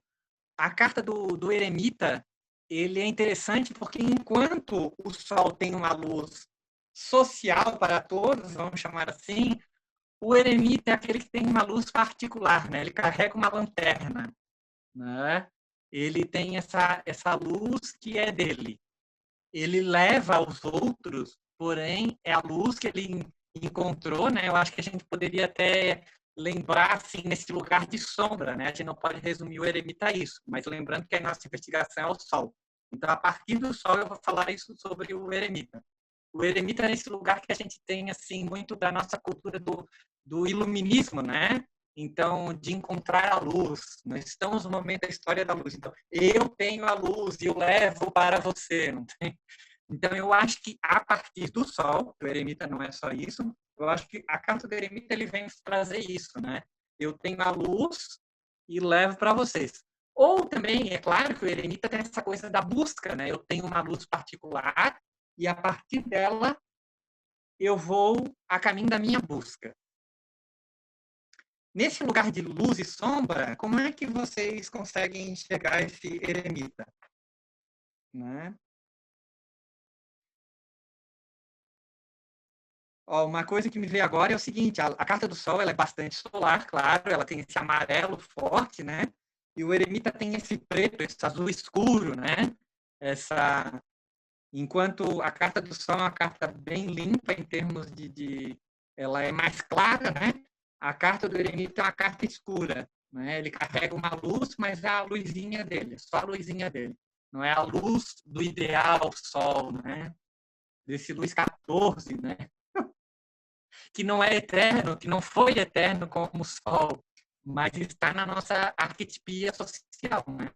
a carta do eremita, ele é interessante porque enquanto o Sol tem uma luz social para todos, vamos chamar assim, o eremita é aquele que tem uma luz particular, né? Ele carrega uma lanterna, né? Ele tem essa luz que é dele. Ele leva aos outros, porém, é a luz que ele encontrou, né? Eu acho que a gente poderia até lembrar, assim, nesse lugar de sombra, né? A gente não pode resumir o eremita a isso, mas lembrando que a nossa investigação é o Sol. Então, a partir do Sol, eu vou falar isso sobre o eremita. O eremita é esse lugar que a gente tem, assim, muito da nossa cultura do iluminismo, né? Então, de encontrar a luz. Nós estamos no momento da história da luz. Então, eu tenho a luz e eu levo para você. Não tem? Então, eu acho que a partir do Sol, o eremita não é só isso, eu acho que a carta do eremita ele vem trazer isso, né? Eu tenho a luz e levo para vocês. Ou também, é claro que o eremita tem essa coisa da busca, né? Eu tenho uma luz particular e a partir dela eu vou a caminho da minha busca. Nesse lugar de luz e sombra, como é que vocês conseguem enxergar esse eremita? Né? Ó, uma coisa que me veio agora é o seguinte, a carta do Sol ela é bastante solar, claro, ela tem esse amarelo forte, né? E o eremita tem esse preto, esse azul escuro, né? Enquanto a carta do Sol é uma carta bem limpa em termos ela é mais clara, né? A carta do eremita é uma carta escura, né? Ele carrega uma luz, mas é a luzinha dele, só a luzinha dele. Não é a luz do ideal Sol, né? Desse luz 14, né? Que não é eterno, que não foi eterno como o Sol, mas está na nossa arquetipia social, né?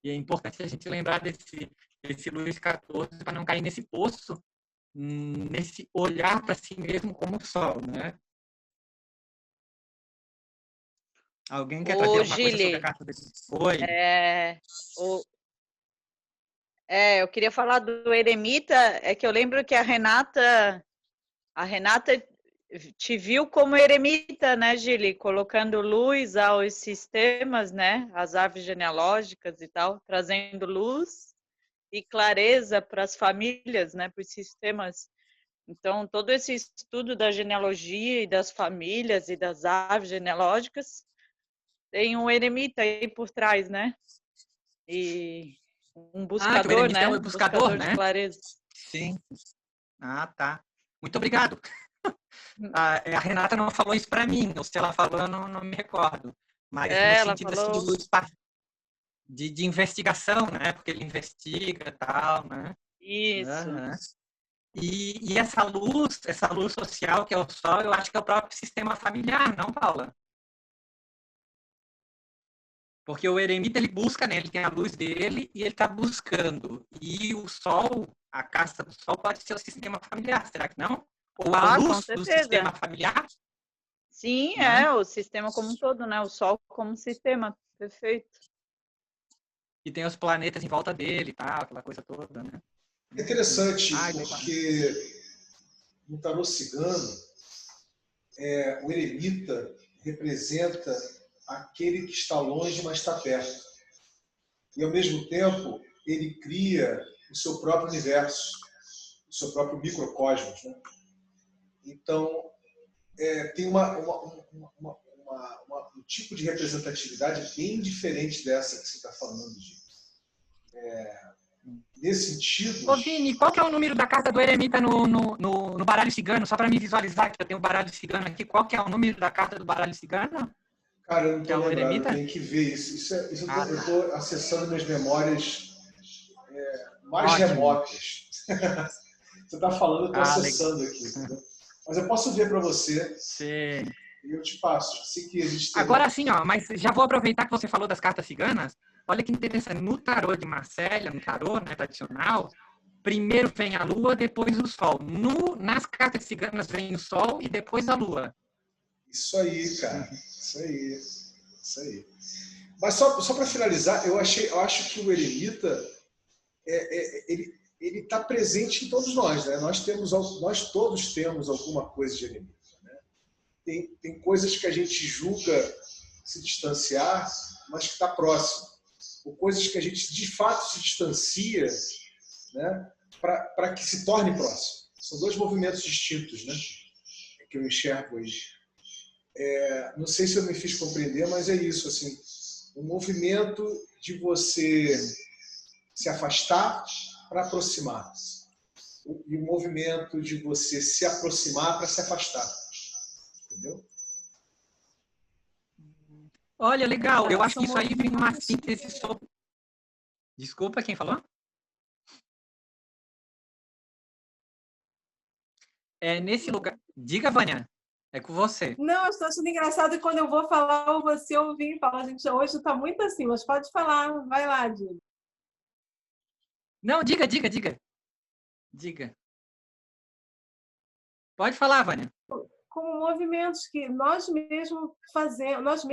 E é importante a gente lembrar desse Luís XIV para não cair nesse poço, nesse olhar para si mesmo como o Sol, né? Alguém quer trazer alguma coisa sobre a carta desse? Oi. Eu queria falar do eremita, é que eu lembro que a Renata te viu como eremita, né, Gili? Colocando luz aos sistemas, né? As árvores genealógicas e tal, trazendo luz e clareza para as famílias, né? Para os sistemas. Então, todo esse estudo da genealogia e das famílias e das árvores genealógicas tem um eremita aí por trás, né? E um buscador, né? É o buscador, né? De clareza. Sim. Tá. Muito obrigado. A Renata não falou isso para mim, ou se ela falou, eu não me recordo. Mas no sentido assim, de luz de investigação, né? Porque ele investiga e tal, né? Isso. Uhum. E essa luz social que é o Sol, eu acho que é o próprio sistema familiar, não, Paula? Porque o eremita, ele busca, né? Ele tem a luz dele e ele está buscando. E o Sol, a casta do Sol pode ser o sistema familiar, será que não? Ou a luz do sistema familiar? Sim, é o sistema como um todo, né? O Sol como sistema, Perfeito. E tem os planetas em volta dele e tal, aquela coisa toda, né? É interessante, Legal. porque no tarô cigano, o eremita representa aquele que está longe, mas está perto. E, ao mesmo tempo, ele cria o seu próprio universo, o seu próprio microcosmos, né? Então, tem um tipo de representatividade bem diferente dessa que você está falando, Gil. Nesse sentido... Ô, Vini, qual que é o número da carta do eremita no baralho cigano? Só para me visualizar, que eu tenho o baralho cigano aqui. Qual que é o número da carta do baralho cigano? Cara, eu não estou lembrado, eremita? eu tenho que ver isso. Eu estou acessando minhas memórias mais remotas. Você está falando, eu estou acessando aqui. Entendeu? Mas eu posso ver para você. Sim. E eu te passo. Assim que a gente tem... Agora sim, mas já vou aproveitar que você falou das cartas ciganas. Olha que interessante. No tarô de Marcélia, no tarô, né, tradicional, primeiro vem a Lua, depois o Sol. Nas cartas ciganas vem o Sol e depois a Lua. Isso aí, cara. Isso aí. Mas só para finalizar, eu acho que o eremita ele está presente em todos nós, né? Nós todos temos alguma coisa de eremita, né? Tem coisas que a gente julga se distanciar, mas que está próximo. Ou coisas que a gente de fato se distancia, né? Para que se torne próximo. São dois movimentos distintos, né? Que eu enxergo aí. Não sei se eu me fiz compreender, mas é isso, assim, um movimento de você se afastar para aproximar, e um movimento de você se aproximar para se afastar, entendeu? Olha, legal, eu acho que isso aí vem uma síntese sobre... Desculpa, quem falou? Nesse lugar... Diga, Vânia. É com você. Não, eu estou achando engraçado que quando eu vou falar, você ouvir e falar, gente, hoje está muito assim, mas pode falar, vai lá, Dino. Não, diga. Pode falar, Vânia. Como movimentos que nós mesmos fazemos,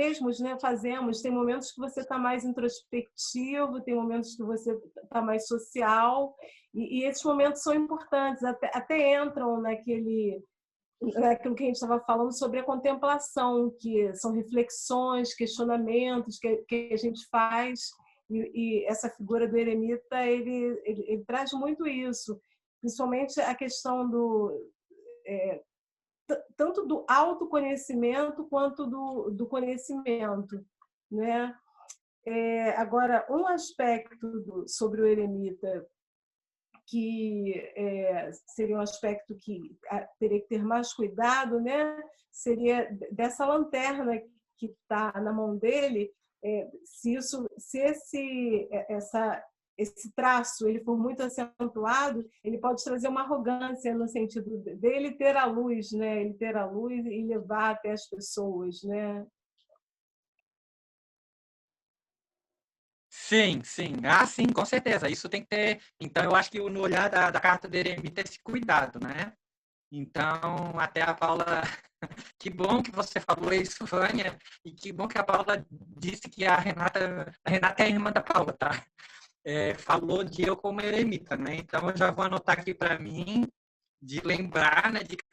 tem momentos que você está mais introspectivo, tem momentos que você está mais social, e esses momentos são importantes, até entram naquilo que a gente estava falando sobre a contemplação, que são reflexões, questionamentos que a gente faz, e essa figura do eremita, ele traz muito isso, principalmente a questão tanto do autoconhecimento quanto do conhecimento, né? Agora, um aspecto sobre o eremita que seria um aspecto que teria que ter mais cuidado, né? Seria dessa lanterna que está na mão dele, se esse traço ele for muito acentuado, ele pode trazer uma arrogância no sentido dele ter a luz, né? Ele ter a luz e levar até as pessoas, né? Sim. Sim, com certeza. Isso tem que ter... Então, eu acho que no olhar da carta do eremita esse cuidado, né? Então, até a Paula... Que bom que você falou isso, Vânia, e que bom que a Paula disse que a Renata é a irmã da Paula, tá? Falou de eu como eremita, né? Então, eu já vou anotar aqui para mim, de lembrar, né, de que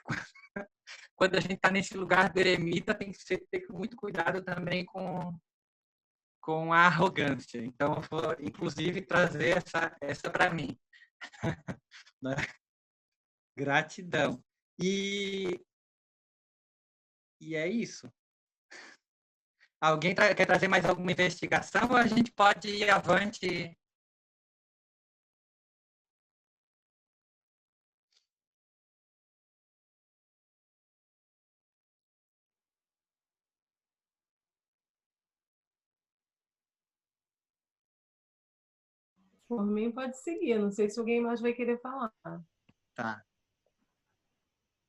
quando a gente está nesse lugar do eremita, tem que ter muito cuidado também com a arrogância. Então, eu vou, inclusive, trazer essa para mim. Gratidão. E é isso. Alguém quer trazer mais alguma investigação ou a gente pode ir avante? Por mim, pode seguir. Não sei se alguém mais vai querer falar. Tá.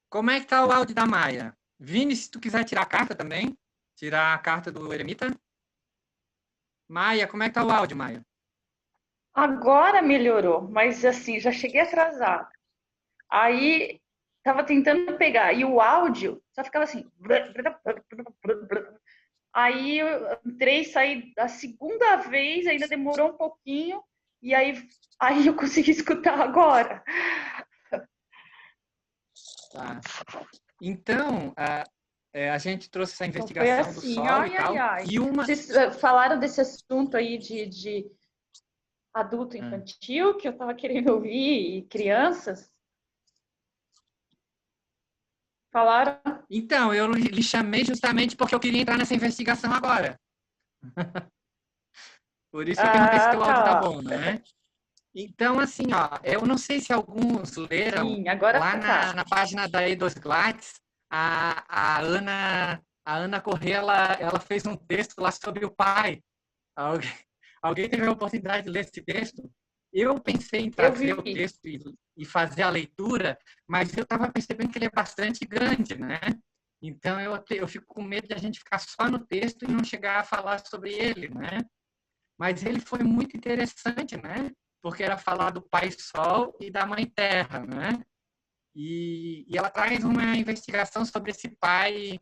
Como é que tá o áudio da Maia? Vini, se tu quiser tirar a carta também, tirar a carta do eremita. Maia, como é que tá o áudio, Maia? Agora melhorou, mas assim, já cheguei atrasada. Aí tava tentando pegar, e o áudio só ficava assim. Aí eu entrei, saí a segunda vez, ainda demorou um pouquinho, e aí eu consegui escutar agora. Tá. Então, a gente trouxe essa Então, investigação foi do assim, solo ai, e tal. ai. E uma... Vocês falaram desse assunto aí de adulto infantil, que eu estava querendo ouvir, e crianças. Falaram? Então, eu lhe chamei justamente porque eu queria entrar nessa investigação agora. Por isso eu perguntei se o áudio tá bom, né? Então, assim, ó, eu não sei se alguns leram. Sim, agora lá tá. na página da Eidos Glatz, a Ana Corrêa, ela fez um texto lá sobre o pai. Alguém teve a oportunidade de ler esse texto? Eu pensei em trazer o texto e fazer a leitura, mas eu estava percebendo que ele é bastante grande, né? Então, eu fico com medo de a gente ficar só no texto e não chegar a falar sobre ele, né? Mas ele foi muito interessante, né? Porque era falar do Pai Sol e da Mãe Terra, né? E ela traz uma investigação sobre esse pai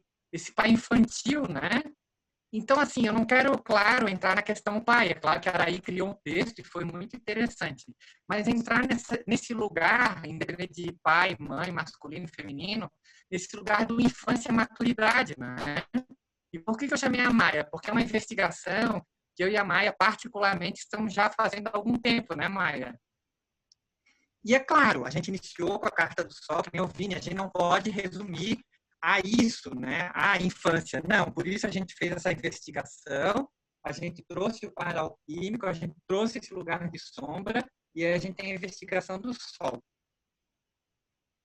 infantil, né? Então, assim, eu não quero, claro, entrar na questão pai. É claro que a Araí criou um texto e foi muito interessante. Mas entrar nesse lugar, independente de pai, mãe, masculino e feminino, nesse lugar do infância e maturidade, né? E por que eu chamei a Maia? Porque é uma investigação que eu e a Maia, particularmente, estamos já fazendo há algum tempo, né, Maia? E é claro, a gente iniciou com a Carta do Sol, que nem eu vi, a gente não pode resumir a isso, né? A infância. Não, por isso a gente fez essa investigação, a gente trouxe o paralquímico, a gente trouxe esse lugar de sombra e a gente tem a investigação do Sol.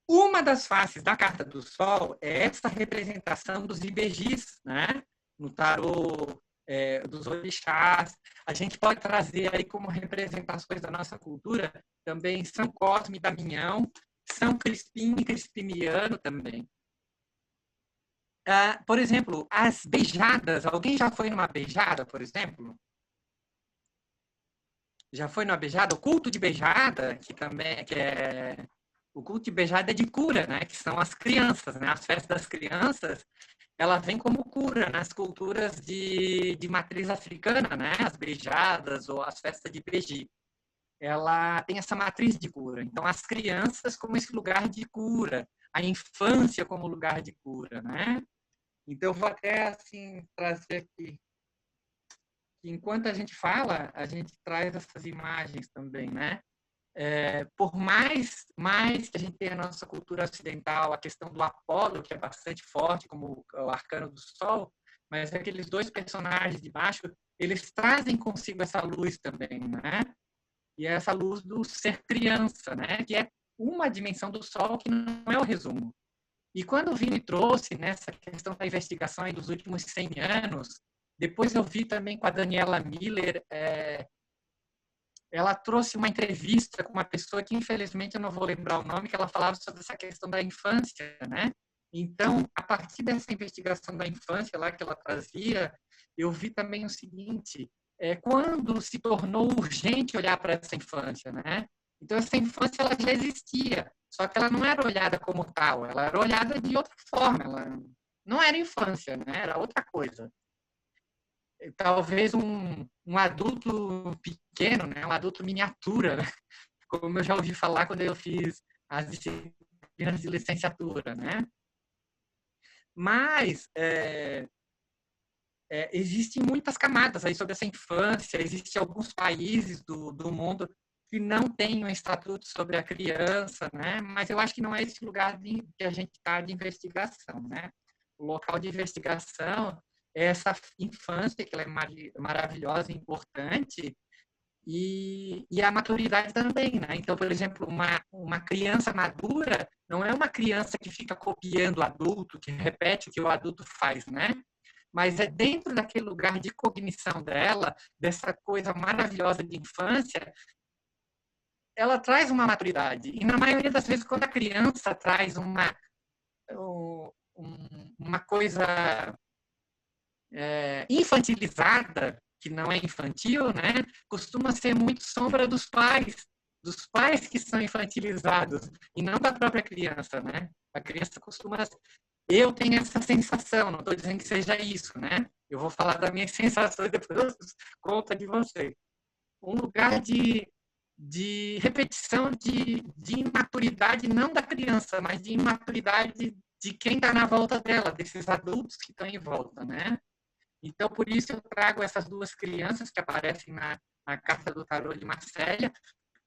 Uma das faces da Carta do Sol é essa representação dos ibejis, né? No tarô dos orixás. A gente pode trazer aí como representações da nossa cultura também São Cosme e Damião, São Crispim e Crispiniano também. Por exemplo, as beijadas. Alguém já foi numa beijada, por exemplo? Já foi numa beijada? O culto de beijada, o culto de beijada é de cura, né? Que são as crianças, né? As festas das crianças, ela vem como cura nas culturas de matriz africana, né? As beijadas ou as festas de beji. Ela tem essa matriz de cura. Então, as crianças como esse lugar de cura, a infância como lugar de cura, né? Então, eu vou até assim trazer aqui. Enquanto a gente fala, a gente traz essas imagens também, né? Por mais que a gente tenha a nossa cultura ocidental, a questão do Apolo, que é bastante forte, como o arcano do Sol, mas aqueles dois personagens de baixo, eles trazem consigo essa luz também, né? E é essa luz do ser criança, né? Que é uma dimensão do Sol que não é o resumo. E quando o Vini trouxe nessa questão da investigação aí dos últimos 100 anos, depois eu vi também com a Daniela Miller, ela trouxe uma entrevista com uma pessoa que, infelizmente, eu não vou lembrar o nome, que ela falava sobre essa questão da infância, né? Então, a partir dessa investigação da infância lá que ela trazia, eu vi também o seguinte, quando se tornou urgente olhar para essa infância, né? Então, essa infância ela já existia, só que ela não era olhada como tal, ela era olhada de outra forma, ela não era infância, né? Era outra coisa. Talvez um adulto pequeno, né? Um adulto miniatura, né? Como eu já ouvi falar quando eu fiz as disciplinas de licenciatura, né? Mas existem muitas camadas aí sobre essa infância, existem alguns países do mundo que não têm um estatuto sobre a criança, né? Mas eu acho que não é esse lugar que a gente está de investigação, né? O local de investigação é essa infância, que ela é maravilhosa e importante, e a maturidade também, né? Então, por exemplo, uma criança madura não é uma criança que fica copiando o adulto, que repete o que o adulto faz, né? Mas é dentro daquele lugar de cognição dela, dessa coisa maravilhosa de infância, ela traz uma maturidade. E na maioria das vezes, quando a criança traz uma coisa infantilizada, que não é infantil, né? Costuma ser muito sombra dos pais que são infantilizados, e não da própria criança, né? A criança costuma... Eu tenho essa sensação, não estou dizendo que seja isso, né? Eu vou falar das minhas sensações, depois eu conto de vocês. Um lugar de repetição de imaturidade, não da criança, mas de imaturidade de quem está na volta dela, desses adultos que estão em volta, né? Então, por isso eu trago essas duas crianças que aparecem na carta do tarô de Marcélia.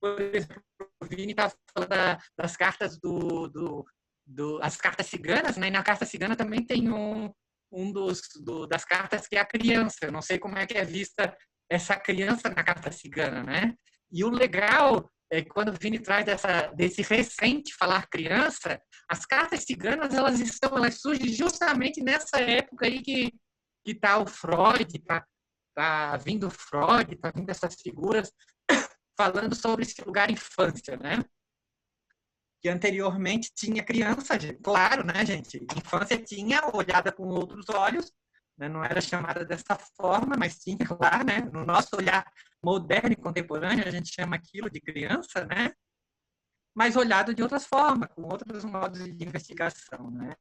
Por exemplo, o Vini estava falando das cartas as cartas ciganas, né? E na carta cigana também tem das cartas que é a criança. Eu não sei como é que é vista essa criança na carta cigana, né? E o legal é que quando o Vini traz desse recente falar criança, as cartas ciganas elas surgem justamente nessa época aí que está o Freud, tá vindo Freud, tá vindo essas figuras falando sobre esse lugar infância, né? Que anteriormente tinha criança, claro, né, gente? Infância tinha olhada com outros olhos, né? Não era chamada dessa forma, mas tinha lá, né? No nosso olhar moderno e contemporâneo, a gente chama aquilo de criança, né? Mas olhado de outras formas, com outros modos de investigação, né?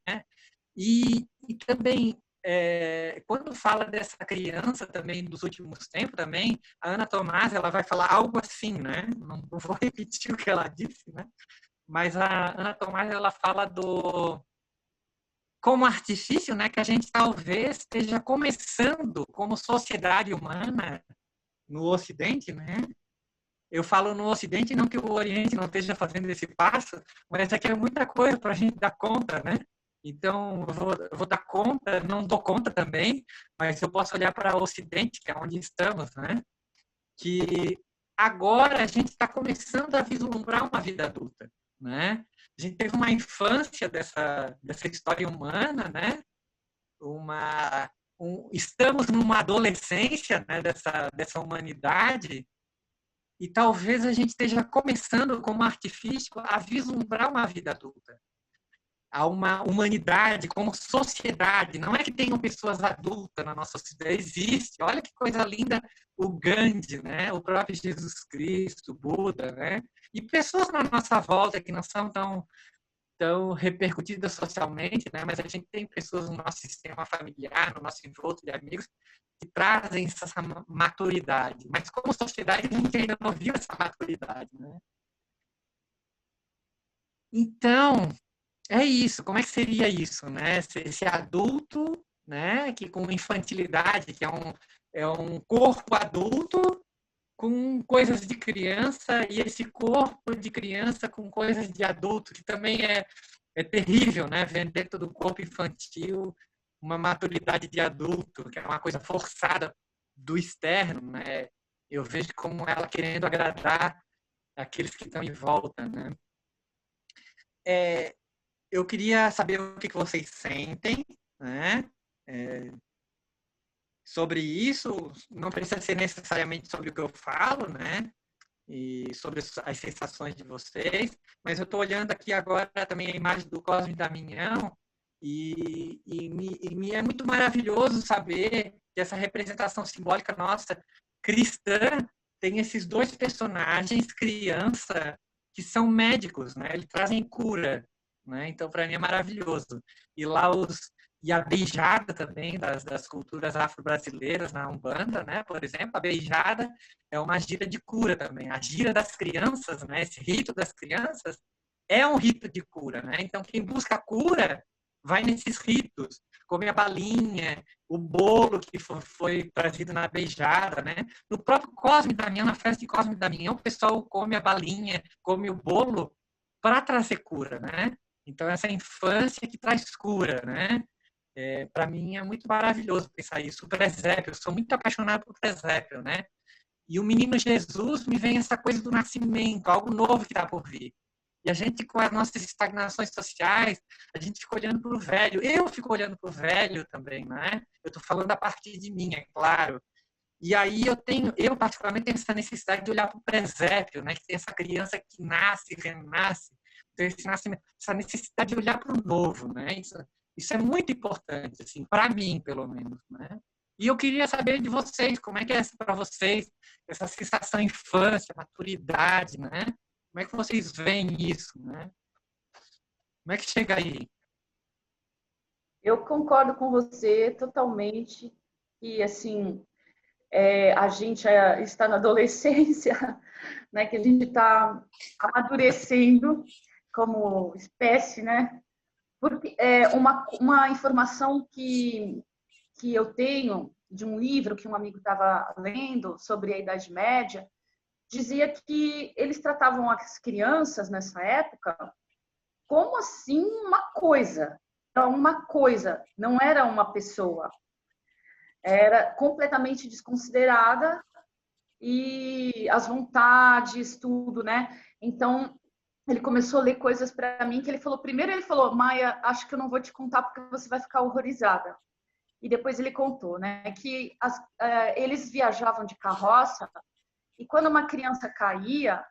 E também, quando fala dessa criança também dos últimos tempos também, a Ana Tomás ela vai falar algo assim, né? Não vou repetir o que ela disse, né? Mas a Ana Tomás ela fala como artifício, né, que a gente talvez esteja começando como sociedade humana no Ocidente, né? Eu falo no Ocidente, não que o Oriente não esteja fazendo esse passo, mas é que é muita coisa para a gente dar conta, né? Então, eu vou dar conta, não dou conta também, mas eu posso olhar para o Ocidente, que é onde estamos, né? Que agora a gente está começando a vislumbrar uma vida adulta, né? A gente teve uma infância dessa história humana, né? Estamos numa adolescência, né, dessa humanidade, e talvez a gente esteja começando como artifício a vislumbrar uma vida adulta, a uma humanidade como sociedade. Não é que tenham pessoas adultas na nossa sociedade, existe. Olha que coisa linda o Gandhi, né? O próprio Jesus Cristo, Buda, né? E pessoas na nossa volta que não são tão repercutidas socialmente, né? Mas a gente tem pessoas no nosso sistema familiar, no nosso envolto de amigos, que trazem essa maturidade. Mas como sociedade, a gente ainda não viu essa maturidade, né? Então, é isso. Como é que seria isso, né? Esse adulto, né? Que com infantilidade, que é um corpo adulto com coisas de criança, e esse corpo de criança com coisas de adulto, que também é terrível, né? Ver dentro do corpo infantil uma maturidade de adulto, que é uma coisa forçada do externo, né? Eu vejo como ela querendo agradar aqueles que estão em volta, né? Eu queria saber o que vocês sentem, né? Sobre isso, não precisa ser necessariamente sobre o que eu falo, né? E sobre as sensações de vocês, mas eu estou olhando aqui agora também a imagem do Cosme e Damião, e me é muito maravilhoso saber que essa representação simbólica nossa, cristã, tem esses dois personagens, criança, que são médicos, né? Eles trazem cura, né? Então, para mim, é maravilhoso. E lá e a beijada também das culturas afro-brasileiras na Umbanda, né? Por exemplo, a beijada é uma gira de cura também. A gira das crianças, né? Esse rito das crianças é um rito de cura, né? Então, quem busca cura vai nesses ritos, come a balinha, o bolo que foi trazido na beijada, né? No próprio Cosme e Damião, na festa de Cosme e Damião, o pessoal come a balinha, come o bolo para trazer cura, né? Então, essa infância que traz cura, né? Para mim é muito maravilhoso pensar isso. O presépio, eu sou muito apaixonado por presépio, né? E o menino Jesus me vem essa coisa do nascimento, algo novo que está por vir. E a gente, com as nossas estagnações sociais, a gente fica olhando para o velho. Eu fico olhando para o velho também, né? Eu estou falando a partir de mim, é claro. E aí eu particularmente tenho essa necessidade de olhar para o presépio, né? Que tem essa criança que nasce, renasce, tem essa necessidade de olhar para o novo, né? Isso é muito importante, assim, para mim, pelo menos, né? E eu queria saber de vocês, como é que é para vocês essa sensação de infância, maturidade, né? Como é que vocês veem isso, né? Como é que chega aí? Eu concordo com você totalmente. que, assim, a gente está na adolescência, né, que a gente está amadurecendo como espécie, né? Porque uma informação que eu tenho de um livro que um amigo estava lendo sobre a Idade Média, dizia que eles tratavam as crianças nessa época como assim uma coisa. Era uma coisa, não era uma pessoa. Era completamente desconsiderada e as vontades, tudo, né? Então, ele começou a ler coisas para mim que ele falou, primeiro ele falou, Maia, acho que eu não vou te contar porque você vai ficar horrorizada. E depois ele contou, né, que eles viajavam de carroça e quando uma criança caía,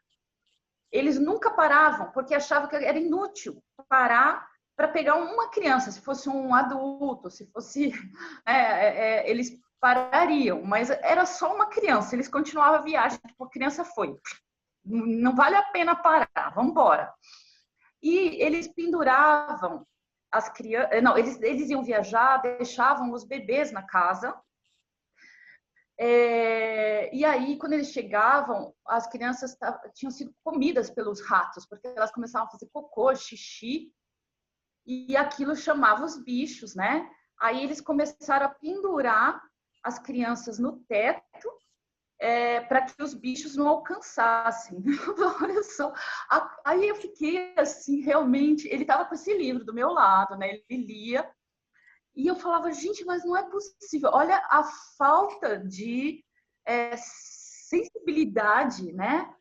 eles nunca paravam, porque achavam que era inútil parar para pegar uma criança. Se fosse um adulto, se fosse... eles parariam, mas era só uma criança. Eles continuavam a viagem, tipo, a criança foi. Não vale a pena parar, vamos embora. E eles penduravam as crianças... Não, eles iam viajar, deixavam os bebês na casa. E aí, quando eles chegavam, as crianças tinham sido comidas pelos ratos, porque elas começavam a fazer cocô, xixi, e aquilo chamava os bichos, né? Aí eles começaram a pendurar as crianças no teto para que os bichos não alcançassem. Olha só. Aí eu fiquei assim, realmente... Ele estava com esse livro do meu lado, né? Ele lia. E eu falava, gente, mas não é possível. Olha a falta de sensibilidade, né?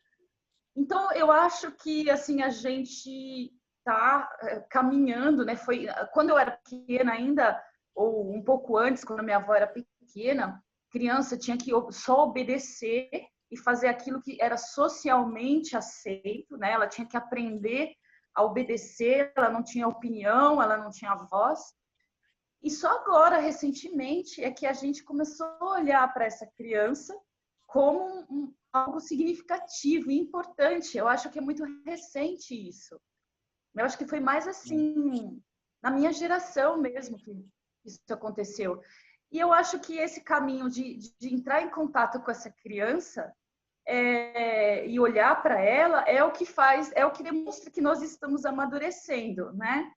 Então, eu acho que assim a gente está caminhando, né? Foi quando eu era pequena ainda, ou um pouco antes, quando a minha avó era pequena, criança tinha que só obedecer e fazer aquilo que era socialmente aceito, né? Ela tinha que aprender a obedecer, ela não tinha opinião, ela não tinha voz. E só agora, recentemente, é que a gente começou a olhar para essa criança como algo significativo e importante. Eu acho que é muito recente isso. Eu acho que foi mais assim, na minha geração mesmo que isso aconteceu. E eu acho que esse caminho de entrar em contato com essa criança e olhar para ela é o que faz, é o que demonstra que nós estamos amadurecendo, né?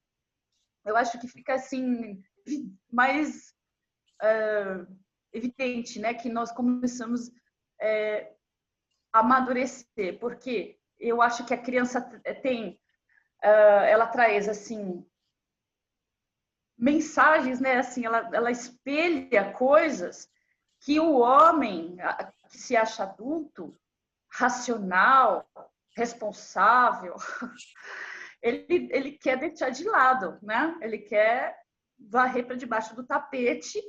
Eu acho que fica assim mais evidente, né, que nós começamos a amadurecer, porque eu acho que a criança tem, ela traz assim mensagens, né, assim, ela espelha coisas que o homem que se acha adulto, racional, responsável, ele quer deixar de lado, né? Ele quer varrer para debaixo do tapete.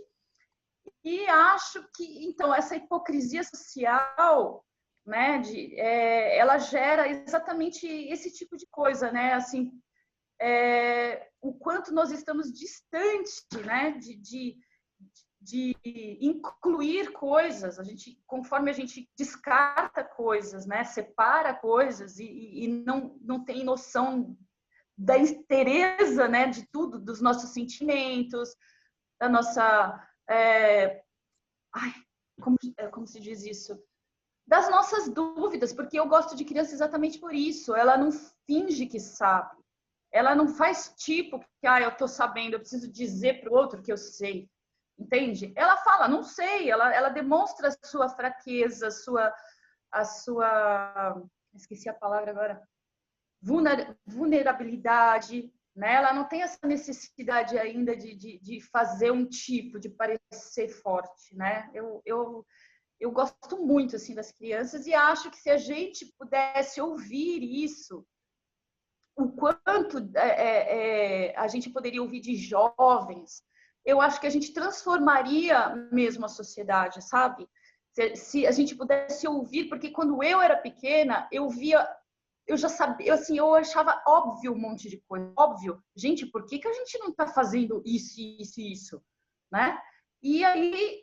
E acho que, então, essa hipocrisia social, né, ela gera exatamente esse tipo de coisa, né? Assim, o quanto nós estamos distantes, né, de incluir coisas, conforme a gente descarta coisas, né, separa coisas e não tem noção da inteireza, né, de tudo, dos nossos sentimentos, da nossa... como se diz isso? Das nossas dúvidas, porque eu gosto de criança exatamente por isso. Ela não finge que sabe. Ela não faz tipo que, eu estou sabendo, eu preciso dizer para o outro que eu sei. Entende? Ela fala, não sei. Ela demonstra a sua fraqueza, a sua... Esqueci a palavra agora. Vulnerabilidade, né? Ela não tem essa necessidade ainda de fazer um tipo, de parecer forte, né? Eu gosto muito assim das crianças e acho que se a gente pudesse ouvir isso, o quanto a gente poderia ouvir de jovens, eu acho que a gente transformaria mesmo a sociedade, sabe? Se a gente pudesse ouvir, porque quando eu era pequena, eu já sabia, assim, eu achava óbvio um monte de coisa. Óbvio. Gente, por que a gente não está fazendo isso, isso e isso? Né? E aí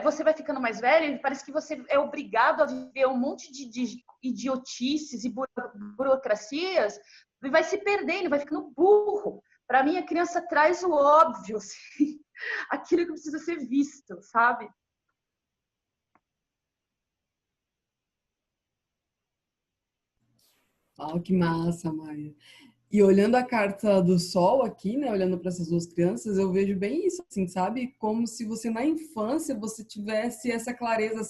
você vai ficando mais velho e parece que você é obrigado a viver um monte de idiotices e burocracias e vai se perdendo, vai ficando burro. Para mim, a criança traz o óbvio. Assim. aquilo que precisa ser visto, sabe? Ah, que massa, Maia. E olhando a carta do Sol aqui, né, olhando para essas duas crianças, eu vejo bem isso, assim, sabe? Como se você na infância você tivesse essa clareza,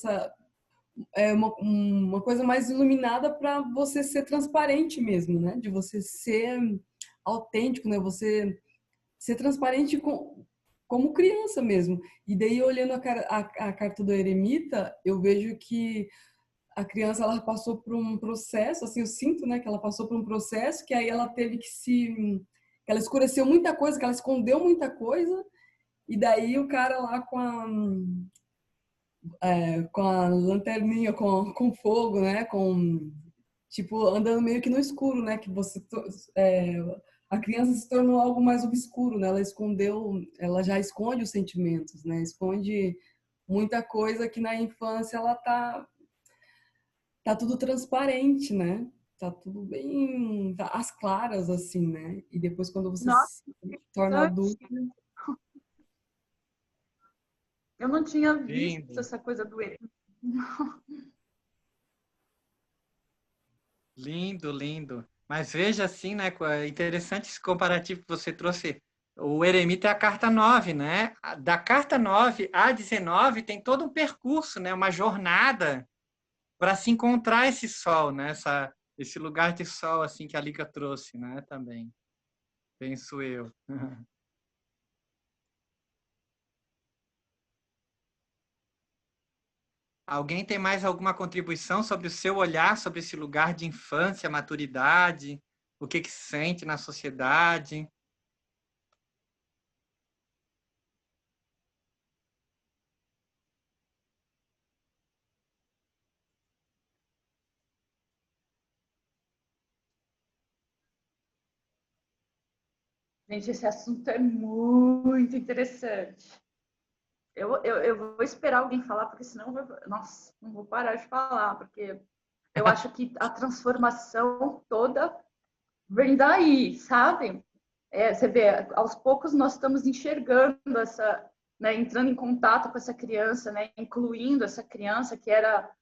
uma coisa mais iluminada para você ser transparente mesmo, né? De você ser autêntico, né? Você ser transparente como criança mesmo. E daí, olhando a carta do eremita, eu vejo que a criança ela passou por um processo, assim, eu sinto, né, que ela passou por um processo que aí ela teve que ela escureceu muita coisa, que ela escondeu muita coisa, e daí o cara lá com a lanterninha, com fogo, né, tipo, andando meio que no escuro, né, que é, a criança se tornou algo mais obscuro, né, ela já esconde os sentimentos, né, esconde muita coisa que na infância ela tá tudo transparente, né? Tá tudo bem, tá às claras, assim, né? E depois, quando você Nossa, se torna adulto. eu não tinha visto Lindo. essa coisa do eremita. Lindo, lindo. Mas veja assim, né? É interessante esse comparativo que você trouxe. O eremita é a carta 9, né? Da carta 9 à 19 tem todo um percurso, né? Uma jornada para se encontrar esse sol, né? Esse lugar de sol assim que a Lica trouxe, né? Também, penso eu. Alguém tem mais alguma contribuição sobre o seu olhar sobre esse lugar de infância, maturidade, o que se sente na sociedade? Gente, esse assunto é muito interessante. Eu vou esperar alguém falar, porque senão nossa, não vou parar de falar, porque eu acho que a transformação toda vem daí, sabe? Você vê, aos poucos nós estamos enxergando essa, né, entrando em contato com essa criança, né, incluindo essa criança que era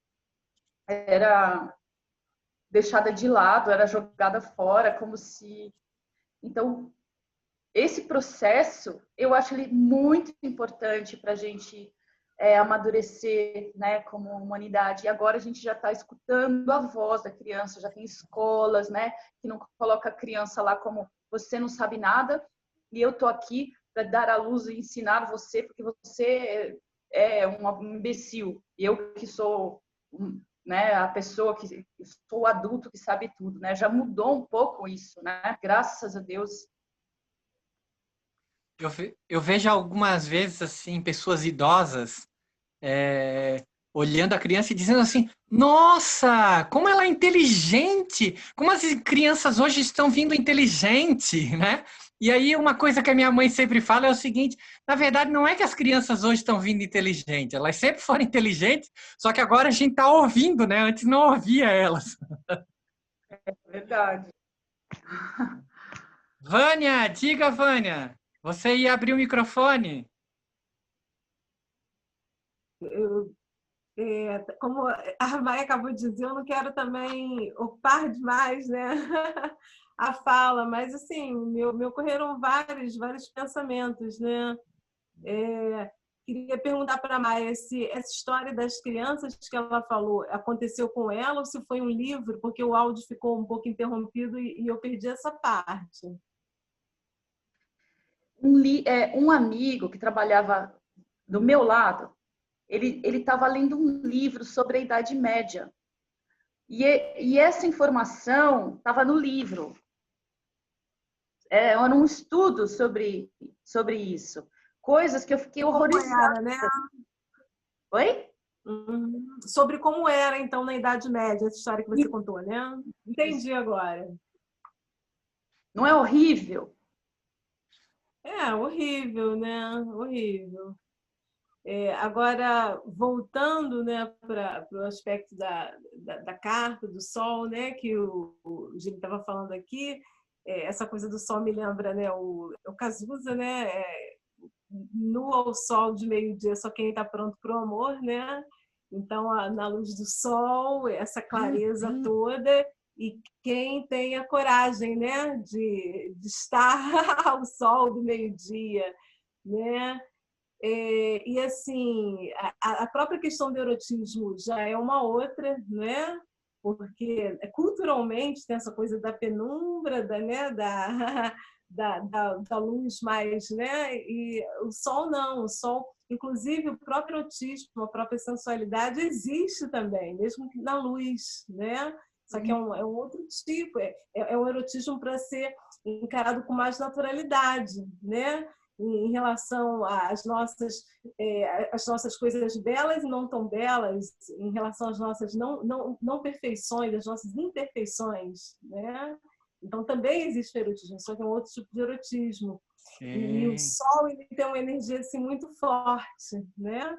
deixada de lado, era jogada fora, como se... Então, esse processo, eu acho ele muito importante para a gente amadurecer, né, como humanidade. E agora a gente já está escutando a voz da criança, já tem escolas, né, que não coloca a criança lá como você não sabe nada e eu tô aqui para dar à luz e ensinar você porque você é um imbecil e eu que sou, né, a pessoa que sou o adulto que sabe tudo, né? Já mudou um pouco isso, né? Graças a Deus. Eu vejo algumas vezes assim pessoas idosas olhando a criança e dizendo assim: Nossa, como ela é inteligente! Como as crianças hoje estão vindo inteligente, né? E aí uma coisa que a minha mãe sempre fala é o seguinte: na verdade, não é que as crianças hoje estão vindo inteligentes, elas sempre foram inteligentes, só que agora a gente está ouvindo, né? Antes não ouvia elas. É verdade. Vânia, diga, Vânia, você ia abrir o microfone? Como a Maia acabou de dizer, eu não quero também ocupar demais, né, a fala, mas assim, me ocorreram vários pensamentos, né? Queria perguntar para a Maia se essa história das crianças que ela falou aconteceu com ela ou se foi um livro, porque o áudio ficou um pouco interrompido e eu perdi essa parte. Um amigo que trabalhava do meu lado, ele estava lendo um livro sobre a Idade Média. E essa informação estava no livro. Era um estudo sobre isso. Coisas que eu fiquei horrorizada. Como era, né? Oi? Sobre como era, então, na Idade Média, essa história que você contou, né? Entendi agora. Não é horrível? É, horrível, né? Horrível. Agora, voltando, né, para o aspecto da carta, do sol, né, que o Gil estava falando aqui, essa coisa do sol me lembra, né, o Cazuza, né, nu ao sol de meio-dia, só quem está pronto para o amor, né? Então, na luz do sol, essa clareza toda, e quem tem a coragem, né, de estar ao sol do meio-dia, né? E assim, a própria questão do erotismo já é uma outra, né? Porque culturalmente tem essa coisa da penumbra, da luz mais, né? E o sol não, o sol, inclusive o próprio erotismo, a própria sensualidade existe também, mesmo que na luz, né? Só que é um outro tipo, é um erotismo para ser encarado com mais naturalidade, né? Em relação às nossas coisas belas e não tão belas, em relação às nossas não perfeições, às nossas imperfeições, né? Então também existe erotismo, só que é um outro tipo de erotismo. E o sol, ele tem uma energia assim muito forte, né?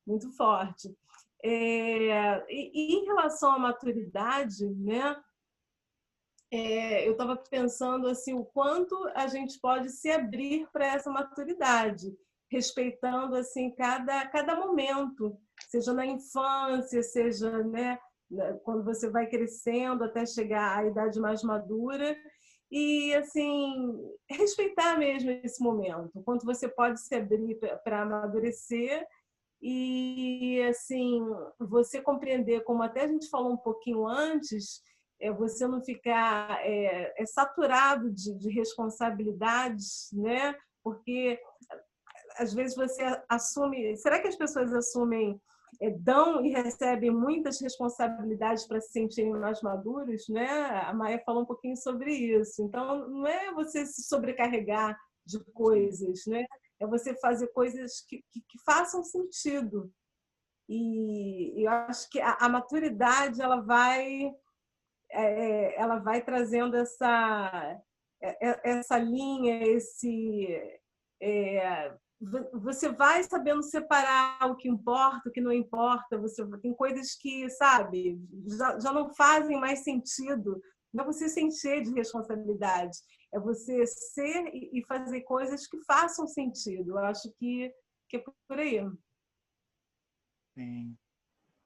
Muito forte. E em relação à maturidade, né? Eu estava pensando assim, o quanto a gente pode se abrir para essa maturidade, respeitando assim cada momento, seja na infância, seja, né, quando você vai crescendo até chegar à idade mais madura, e assim respeitar mesmo esse momento, o quanto você pode se abrir para amadurecer. E assim, você compreender, como até a gente falou um pouquinho antes, você não ficar saturado de responsabilidades, né? Porque às vezes você assume... Será que as pessoas assumem, dão e recebem muitas responsabilidades para se sentirem mais maduros, né? A Maia falou um pouquinho sobre isso. Então, não é você se sobrecarregar de coisas, né? É você fazer coisas que façam sentido. E eu acho que a maturidade ela vai trazendo essa linha, você vai sabendo separar o que importa, o que não importa. Tem coisas que, sabe, já não fazem mais sentido. Não é você se encher de responsabilidade, é você ser e fazer coisas que façam sentido. Eu acho que é por aí. Sim.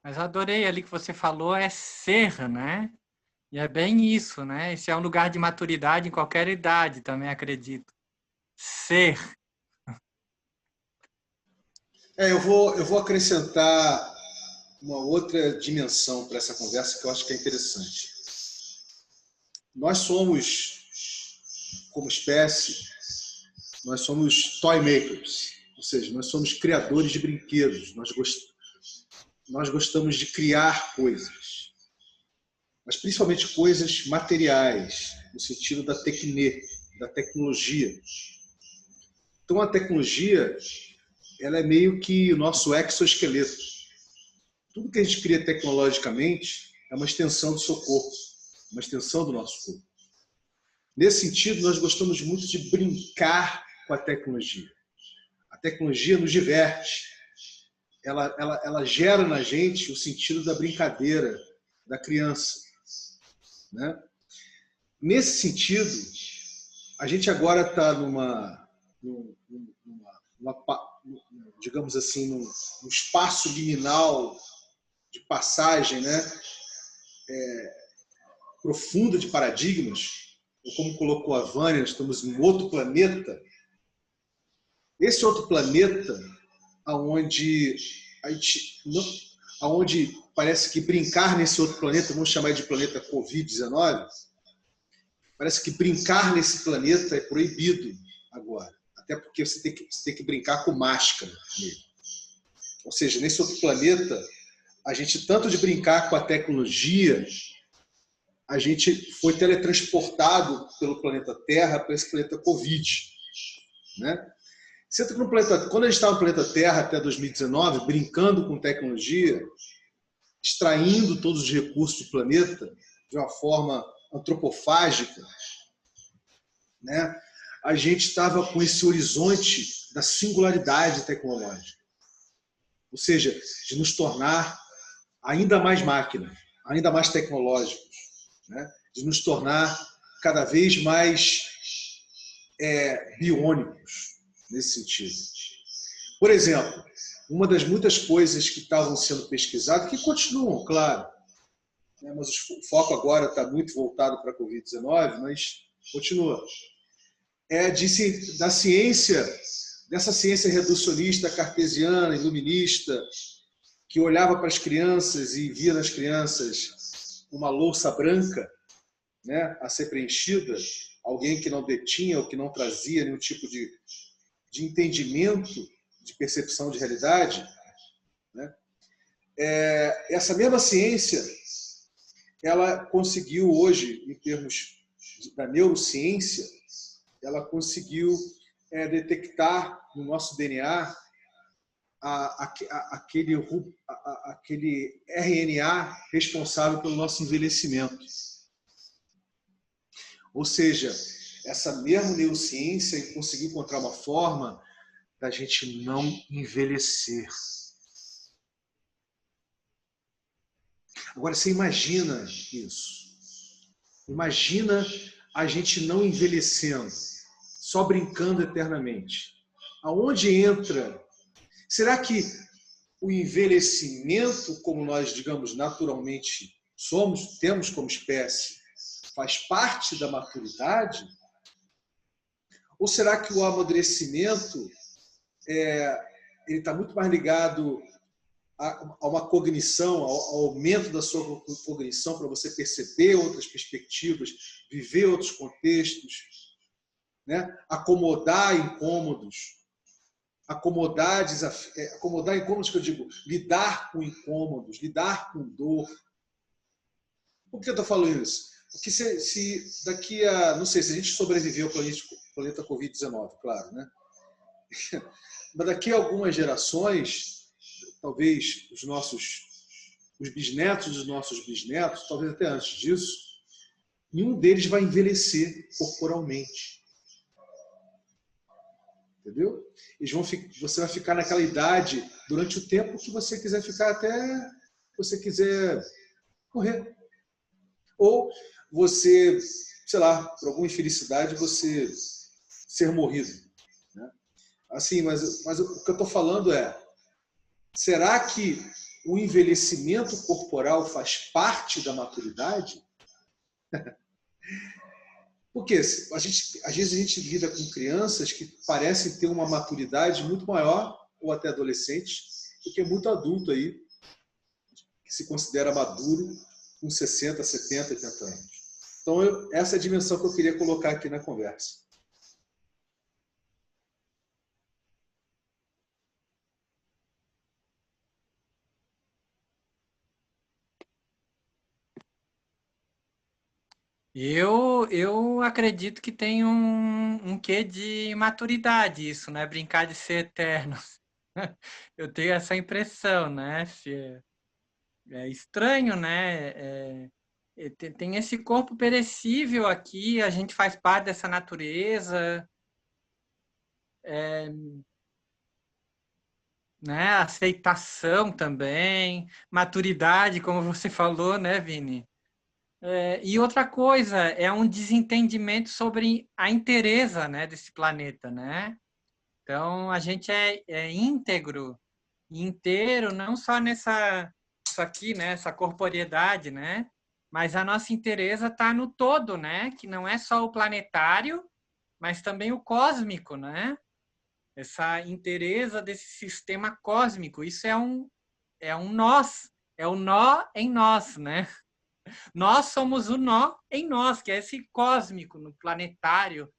Mas eu adorei ali que você falou, é ser, né? E é bem isso, né? Esse é um lugar de maturidade em qualquer idade, também acredito. Ser. Eu vou acrescentar uma outra dimensão para essa conversa que eu acho que é interessante. Nós somos, como espécie, nós somos toy makers, ou seja, nós somos criadores de brinquedos, nós gostamos de criar coisas, mas principalmente coisas materiais, no sentido da tecnologia. Então a tecnologia, ela é meio que o nosso exoesqueleto. Tudo que a gente cria tecnologicamente é uma extensão do seu corpo, uma extensão do nosso corpo. Nesse sentido, nós gostamos muito de brincar com a tecnologia. A tecnologia nos diverte. Ela gera na gente o sentido da brincadeira, da criança, né? Nesse sentido, a gente agora está digamos assim, num espaço liminal de passagem, né? Profunda de paradigmas, ou como colocou a Vânia, estamos em outro planeta. Esse outro planeta, onde parece que brincar nesse outro planeta, vamos chamar de planeta Covid-19, parece que brincar nesse planeta é proibido agora. Até porque você tem que brincar com máscara nele. Ou seja, nesse outro planeta, a gente, tanto de brincar com a tecnologia, a gente foi teletransportado pelo planeta Terra para esse planeta Covid, né? Quando a gente estava no planeta Terra até 2019, brincando com tecnologia, extraindo todos os recursos do planeta de uma forma antropofágica, né? A gente estava com esse horizonte da singularidade tecnológica, ou seja, de nos tornar ainda mais máquina, ainda mais tecnológicos, né? De nos tornar cada vez mais biônicos, nesse sentido. Por exemplo, uma das muitas coisas que estavam sendo pesquisadas, que continuam, claro, né, mas o foco agora está muito voltado para a Covid-19, mas continua, da ciência, dessa ciência reducionista, cartesiana, iluminista, que olhava para as crianças e via nas crianças uma louça branca, né, a ser preenchida, alguém que não detinha ou que não trazia nenhum tipo de entendimento, de percepção de realidade, né? Essa mesma ciência, ela conseguiu hoje, em termos da neurociência, ela conseguiu detectar no nosso DNA aquele RNA responsável pelo nosso envelhecimento. Ou seja, essa mesma neurociência conseguiu encontrar uma forma da gente não envelhecer. Agora, você imagina isso. Imagina a gente não envelhecendo, só brincando eternamente. Aonde entra? Será que o envelhecimento, como nós, digamos, naturalmente temos como espécie, faz parte da maturidade? Ou será que o amadurecimento ele está muito mais ligado a uma cognição, ao aumento da sua cognição para você perceber outras perspectivas, viver outros contextos, né? Acomodar incômodos, que eu digo, lidar com incômodos, lidar com dor. Por que eu estou falando isso? Porque se daqui a, não sei, se a gente sobreviver ao planeta Covid-19, claro, né? Mas daqui a algumas gerações, talvez os bisnetos dos nossos bisnetos, talvez até antes disso, nenhum deles vai envelhecer corporalmente. Entendeu? Você vai ficar naquela idade durante o tempo que você quiser ficar, até você quiser morrer. Ou você, sei lá, por alguma infelicidade, você ser morrido. Né? Assim, mas o que eu estou falando será que o envelhecimento corporal faz parte da maturidade? Porque às vezes a gente lida com crianças que parecem ter uma maturidade muito maior, ou até adolescentes, do que muito adulto aí, que se considera maduro com 60, 70, 80 anos. Então, essa é a dimensão que eu queria colocar aqui na conversa. Eu acredito que tem um quê de maturidade isso, né? Brincar de ser eterno. Eu tenho essa impressão, né? É estranho, né? Tem esse corpo perecível aqui, a gente faz parte dessa natureza, né? Aceitação também, maturidade, como você falou, né, Vini? E outra coisa, é um desentendimento sobre a inteireza, né, desse planeta, né? Então, a gente é íntegro, inteiro, não só isso aqui, né, essa corporeidade, né? Mas a nossa inteireza está no todo, né? Que não é só o planetário, mas também o cósmico, né? Essa inteireza desse sistema cósmico. Isso é um nós, é o nó em nós, né? Nós somos o nó em nós, que é esse cósmico, no planetário,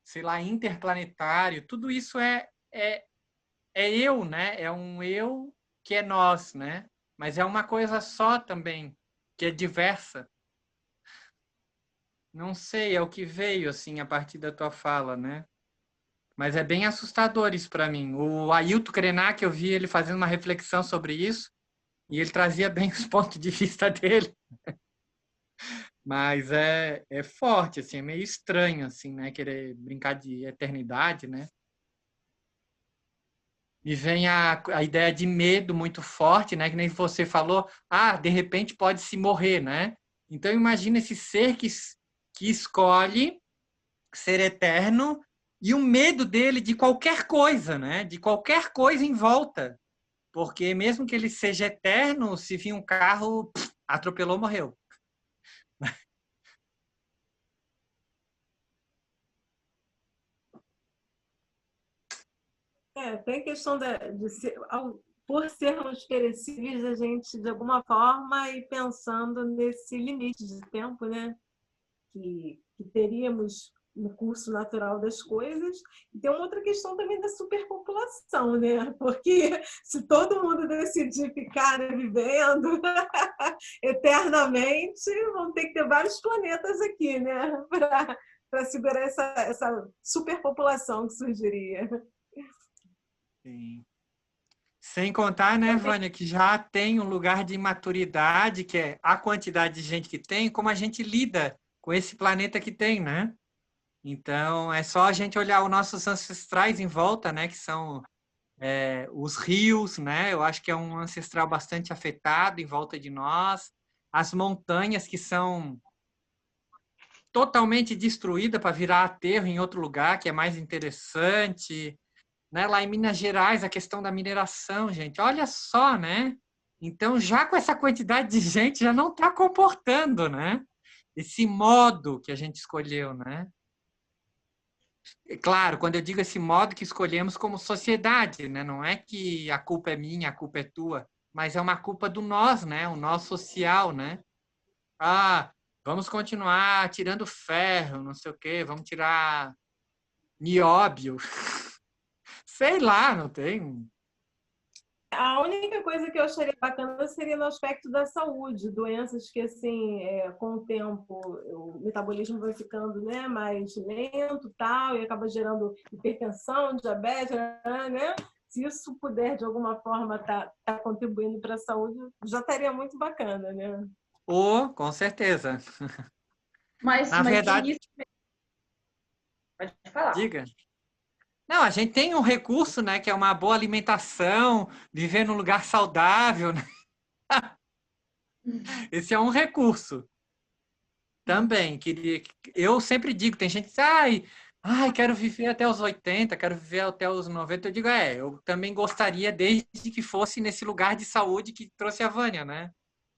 sei lá, interplanetário. Tudo isso é eu, né? É um eu que é nós, né? Mas é uma coisa só também, que é diversa. Não sei, é o que veio, assim, a partir da tua fala, né? Mas é bem assustador isso para mim. O Ailton Krenak, eu vi ele fazendo uma reflexão sobre isso, e ele trazia bem os pontos de vista dele. Mas é forte, assim, é meio estranho, assim, né? Querer brincar de eternidade, né? E vem a ideia de medo muito forte, né? Que nem você falou, de repente pode se morrer, né? Então imagina esse ser que escolhe ser eterno e o medo dele de qualquer coisa, né? De qualquer coisa em volta. Porque mesmo que ele seja eterno, se vir um carro, atropelou, morreu. Tem questão de ser, por sermos perecíveis, a gente, de alguma forma, ir pensando nesse limite de tempo, né? Que teríamos no curso natural das coisas. E tem uma outra questão também da superpopulação, né? Porque se todo mundo decidir ficar, né, vivendo eternamente, vão ter que ter vários planetas aqui, né? Para segurar essa superpopulação que surgiria. Sim. Sem contar, né, Vânia, que já tem um lugar de maturidade, que é a quantidade de gente que tem, como a gente lida com esse planeta que tem, né? Então, é só a gente olhar os nossos ancestrais em volta, né, que são os rios, né? Eu acho que é um ancestral bastante afetado em volta de nós. As montanhas, que são totalmente destruídas para virar aterro em outro lugar, que é mais interessante. Né? Lá em Minas Gerais, a questão da mineração, gente, olha só, né? Então, já com essa quantidade de gente, já não está comportando, né? Esse modo que a gente escolheu, né? E, claro, quando eu digo esse modo que escolhemos como sociedade, né? Não é que a culpa é minha, a culpa é tua, mas é uma culpa do nós, né? O nós social, né? Ah, vamos continuar tirando ferro, não sei o quê, vamos tirar nióbio. Sei lá, não tem. A única coisa que eu acharia bacana seria no aspecto da saúde, doenças que, assim, com o tempo, o metabolismo vai ficando, né, mais lento tal, e acaba gerando hipertensão, diabetes, né? Se isso puder, de alguma forma, tá contribuindo para a saúde, já estaria muito bacana, né? Com certeza. Mas Na verdade, início... Pode falar. diga. Não, a gente tem um recurso, né, que é uma boa alimentação, viver num lugar saudável, né? Esse é um recurso. Também eu sempre digo, tem gente que diz, ai, quero viver até os 80, quero viver até os 90. Eu digo, eu também gostaria desde que fosse nesse lugar de saúde que trouxe a Vânia, né?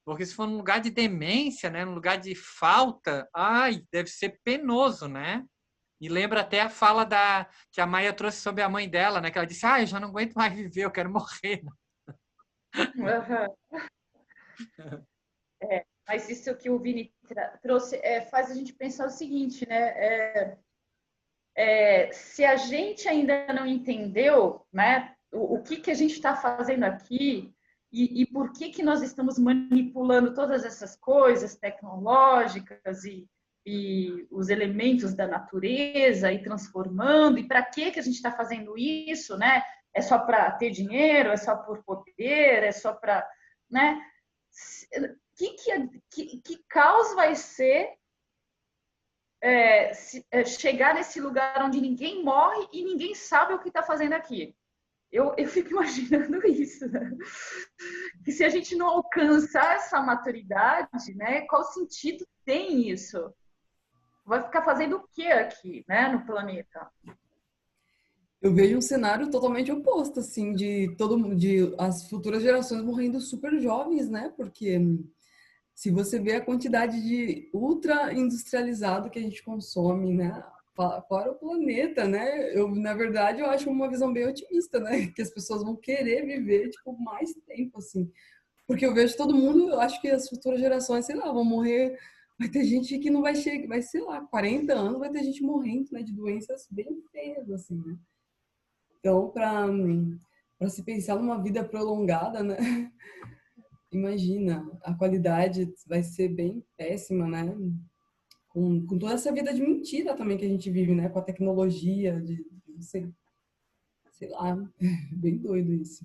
Porque se for num lugar de demência, né, num lugar de falta, deve ser penoso, né? E lembra até a fala que a Maia trouxe sobre a mãe dela, né? Que ela disse, eu já não aguento mais viver, eu quero morrer. Uhum. Mas isso que o Vini trouxe faz a gente pensar o seguinte, né? Se a gente ainda não entendeu, né, o que a gente está fazendo aqui e por que nós estamos manipulando todas essas coisas tecnológicas e os elementos da natureza e transformando, e para que a gente está fazendo isso, né? É só para ter dinheiro, é só por poder, é só para, né? Que caos vai ser chegar nesse lugar onde ninguém morre e ninguém sabe o que está fazendo aqui? Eu fico imaginando isso, né? Que se a gente não alcançar essa maturidade, né, qual sentido tem isso? Vai ficar fazendo o que aqui, né, no planeta? Eu vejo um cenário totalmente oposto, assim, de as futuras gerações morrendo super jovens, né? Porque se você vê a quantidade de ultra industrializado que a gente consome, né? Fora o planeta, né? Na verdade, eu acho uma visão bem otimista, né? Que as pessoas vão querer viver, tipo, mais tempo, assim. Porque eu vejo todo mundo, eu acho que as futuras gerações, sei lá, vão morrer. Vai ter gente que não vai chegar, vai, sei lá, 40 anos, vai ter gente morrendo, né? De doenças bem feias, assim, né? Então, para se pensar numa vida prolongada, né? Imagina, a qualidade vai ser bem péssima, né? Com toda essa vida de mentira também que a gente vive, né? Com a tecnologia, sei lá, bem doido isso.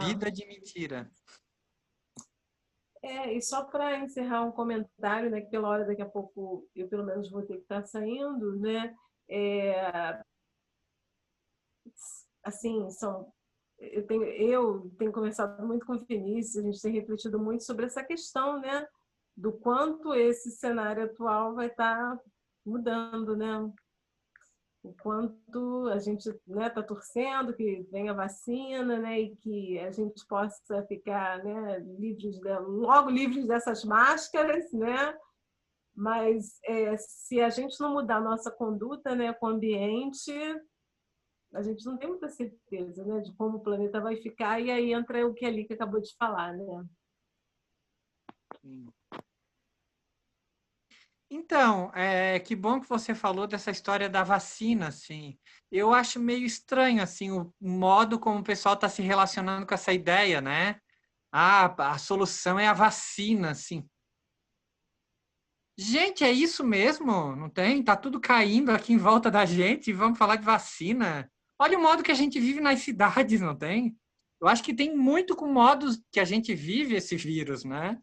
Vida de mentira. E só para encerrar um comentário, né? Que pela hora daqui a pouco eu pelo menos vou ter que estar saindo, né? Assim, eu tenho conversado muito com o Vinícius, a gente tem refletido muito sobre essa questão, né, do quanto esse cenário atual vai estar mudando, né? o quanto a gente está torcendo que venha a vacina, né, e que a gente possa ficar, né, logo livres dessas máscaras, né? Mas se a gente não mudar a nossa conduta, né, com o ambiente, a gente não tem muita certeza, né, de como o planeta vai ficar, e aí entra o que a Lika acabou de falar, né? Então, que bom que você falou dessa história da vacina, assim. Eu acho meio estranho, assim, o modo como o pessoal está se relacionando com essa ideia, né? A solução é a vacina, assim. Gente, é isso mesmo? Não tem? Tá tudo caindo aqui em volta da gente e vamos falar de vacina. Olha o modo que a gente vive nas cidades, não tem? Eu acho que tem muito com o modo que a gente vive esse vírus, né?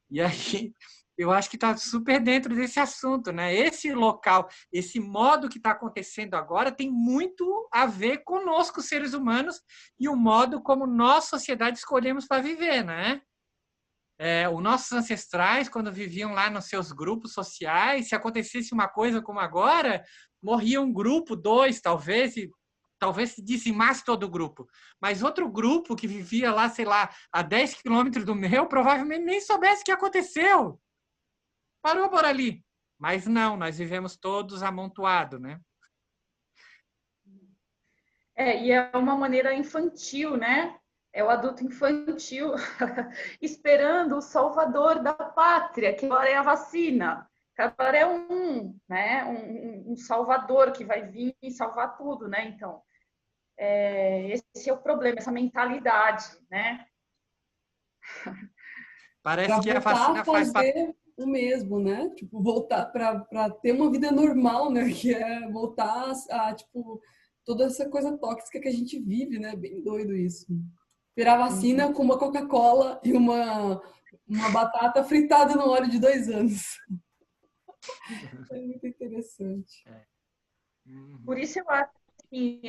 E aí, eu acho que está super dentro desse assunto, né? Esse local, esse modo que está acontecendo agora tem muito a ver conosco, seres humanos, e o modo como nós, sociedade, escolhemos para viver, né? Os nossos ancestrais, quando viviam lá nos seus grupos sociais, se acontecesse uma coisa como agora, morria um grupo, dois, talvez se dizimasse todo o grupo. Mas outro grupo que vivia lá, sei lá, a 10 quilômetros do meu, provavelmente nem soubesse o que aconteceu. Parou por ali. Mas não, nós vivemos todos amontoados, né? E é uma maneira infantil, né? É o adulto infantil esperando o salvador da pátria, que agora é a vacina. Agora é né? Um salvador que vai vir e salvar tudo, né? Então, esse é o problema, essa mentalidade, né? Parece que a vacina faz fazer o mesmo, né? Tipo, voltar para ter uma vida normal, né? Que é voltar a tipo, toda essa coisa tóxica que a gente vive, né? Bem doido isso. Esperar vacina com uma Coca-Cola e uma batata fritada no óleo de 2 anos. É muito interessante. Por isso eu acho que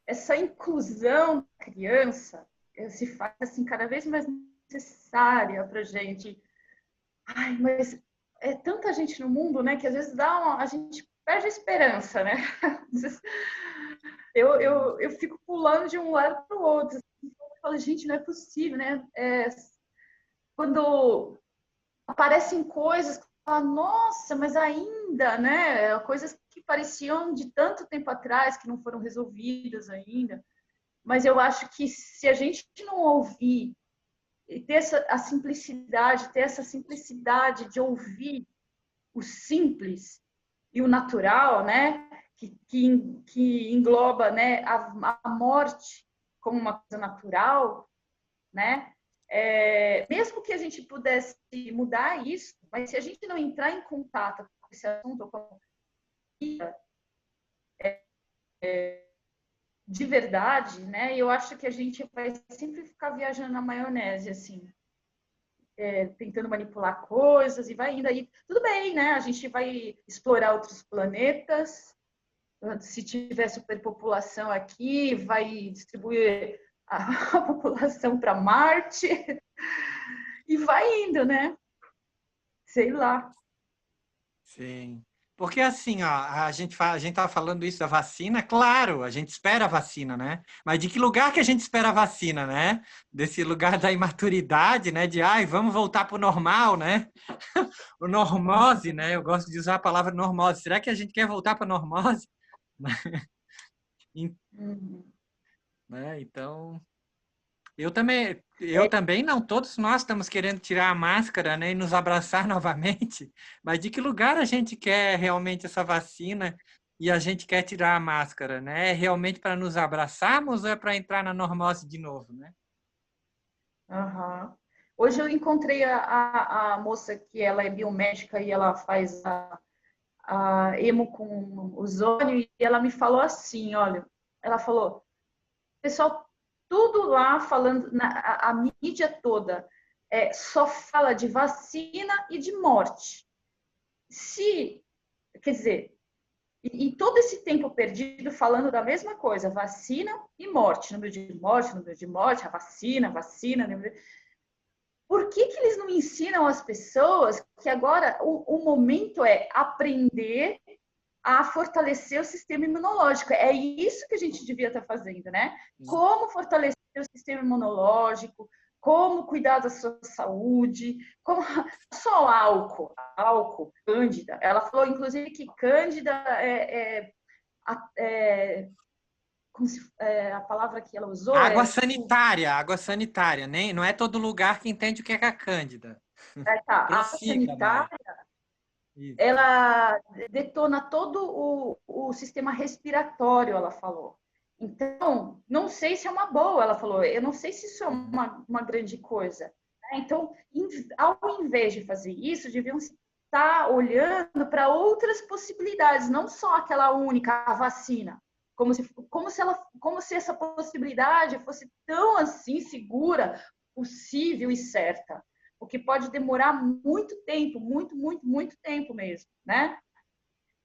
essa inclusão da criança se faz assim, cada vez mais necessária para a gente. Ai, mas é tanta gente no mundo, né, que às vezes a gente perde a esperança, né? Eu fico pulando de um lado para o outro. Assim, eu falo, gente, não é possível, né? Quando aparecem coisas, nossa, mas ainda, né? Coisas que pareciam de tanto tempo atrás que não foram resolvidas ainda. Mas eu acho que se a gente não ouvir e ter essa simplicidade de ouvir o simples e o natural, né? Que engloba, né, a morte como uma coisa natural, né? Mesmo que a gente pudesse mudar isso, mas se a gente não entrar em contato com esse assunto de verdade, né? Eu acho que a gente vai sempre ficar viajando na maionese, assim, tentando manipular coisas e vai indo aí. Tudo bem, né? A gente vai explorar outros planetas. Se tiver superpopulação aqui, vai distribuir a população para Marte e vai indo, né? Sei lá. Sim. Porque assim, ó, a gente estava falando isso da vacina, claro, a gente espera a vacina, né? Mas de que lugar que a gente espera a vacina, né? Desse lugar da imaturidade, né? De, vamos voltar para o normal, né? O normose, né? Eu gosto de usar a palavra normose. Será que a gente quer voltar para a normose? Né? Então, eu também não, todos nós estamos querendo tirar a máscara, né, e nos abraçar novamente, mas de que lugar a gente quer realmente essa vacina e a gente quer tirar a máscara, né? É realmente para nos abraçarmos ou é para entrar na normose de novo, né? Uhum. Hoje eu encontrei a moça que ela é biomédica e ela faz a hemo com ozônio e ela me falou assim, olha, ela falou, pessoal, tudo lá falando, a mídia toda só fala de vacina e de morte. Quer dizer, e todo esse tempo perdido falando da mesma coisa, vacina e morte, número de morte, a vacina, Por que eles não ensinam as pessoas que agora o momento é aprender a fortalecer o sistema imunológico. É isso que a gente devia estar fazendo, né? Como fortalecer o sistema imunológico, como cuidar da sua saúde, como só álcool, cândida. Ela falou, inclusive, que cândida a palavra que ela usou água sanitária, nem não é todo lugar que entende o que é a cândida. A água sanitária, ela detona todo o sistema respiratório, ela falou. Então, não sei se é uma boa, ela falou, eu não sei se isso é uma grande coisa. Então, ao invés de fazer isso, deviam estar olhando para outras possibilidades, não só aquela única, a vacina. Como se essa possibilidade fosse tão assim segura, possível e certa. O que pode demorar muito tempo, muito tempo mesmo, né?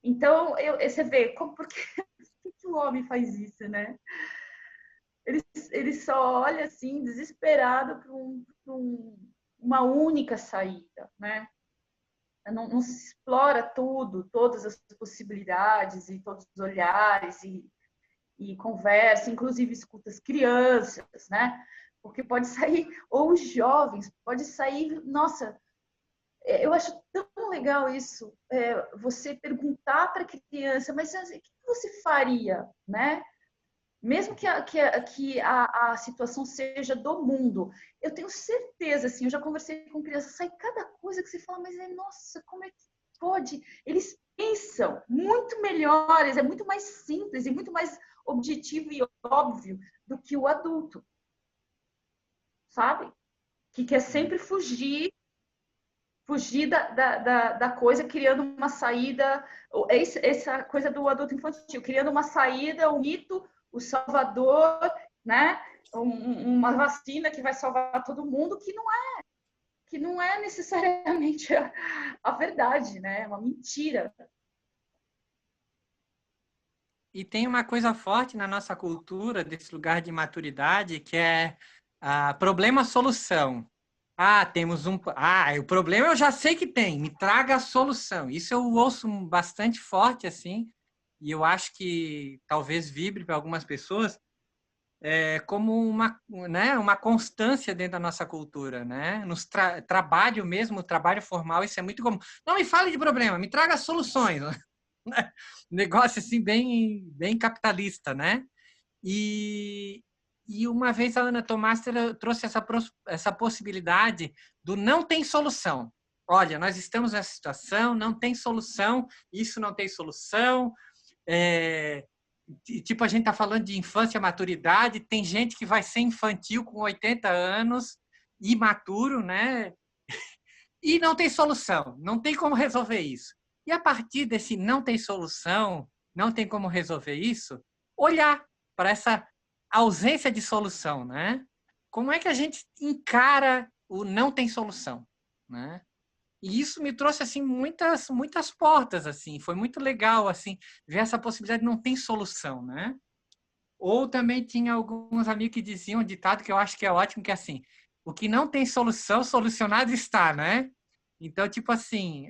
Então, você vê, por que o homem faz isso, né? Ele só olha assim, desesperado para uma única saída, né? Não se explora todas as possibilidades e todos os olhares e conversa, inclusive escuta as crianças, né? Porque pode sair, ou os jovens, pode sair, nossa, eu acho tão legal isso, você perguntar para a criança, mas o que você faria, né? Mesmo que a situação seja do mundo, eu tenho certeza, assim, eu já conversei com crianças, sai cada coisa que você fala, mas nossa, como é que pode? Eles pensam muito melhores, é muito mais simples e muito mais objetivo e óbvio do que o adulto, sabe? Que quer sempre fugir da coisa, criando uma saída, essa coisa do adulto infantil, criando uma saída, um mito, o salvador, né? Uma vacina que vai salvar todo mundo, que não é necessariamente a verdade, né? É uma mentira. E tem uma coisa forte na nossa cultura, desse lugar de maturidade, que é problema-solução. Temos o problema eu já sei que tem, me traga a solução. Isso eu ouço bastante forte, assim, e eu acho que talvez vibre para algumas pessoas como uma constância dentro da nossa cultura, né? Nos trabalho mesmo, o trabalho formal, isso é muito comum. Não me fale de problema, me traga soluções. Negócio assim bem capitalista, né? E uma vez a Ana Tomás trouxe essa possibilidade do não tem solução. Olha, nós estamos nessa situação, não tem solução, isso não tem solução. Tipo, a gente está falando de infância, maturidade, tem gente que vai ser infantil com 80 anos, imaturo, né? E não tem solução, não tem como resolver isso. E a partir desse não tem solução, não tem como resolver isso, olhar para essa ausência de solução, né? Como é que a gente encara o não tem solução, né? E isso me trouxe assim muitas portas, assim, foi muito legal assim ver essa possibilidade de não tem solução, né? Ou também tinha alguns amigos que diziam um ditado que eu acho que é ótimo, que é assim: o que não tem solução, solucionado está, né? Então, tipo assim,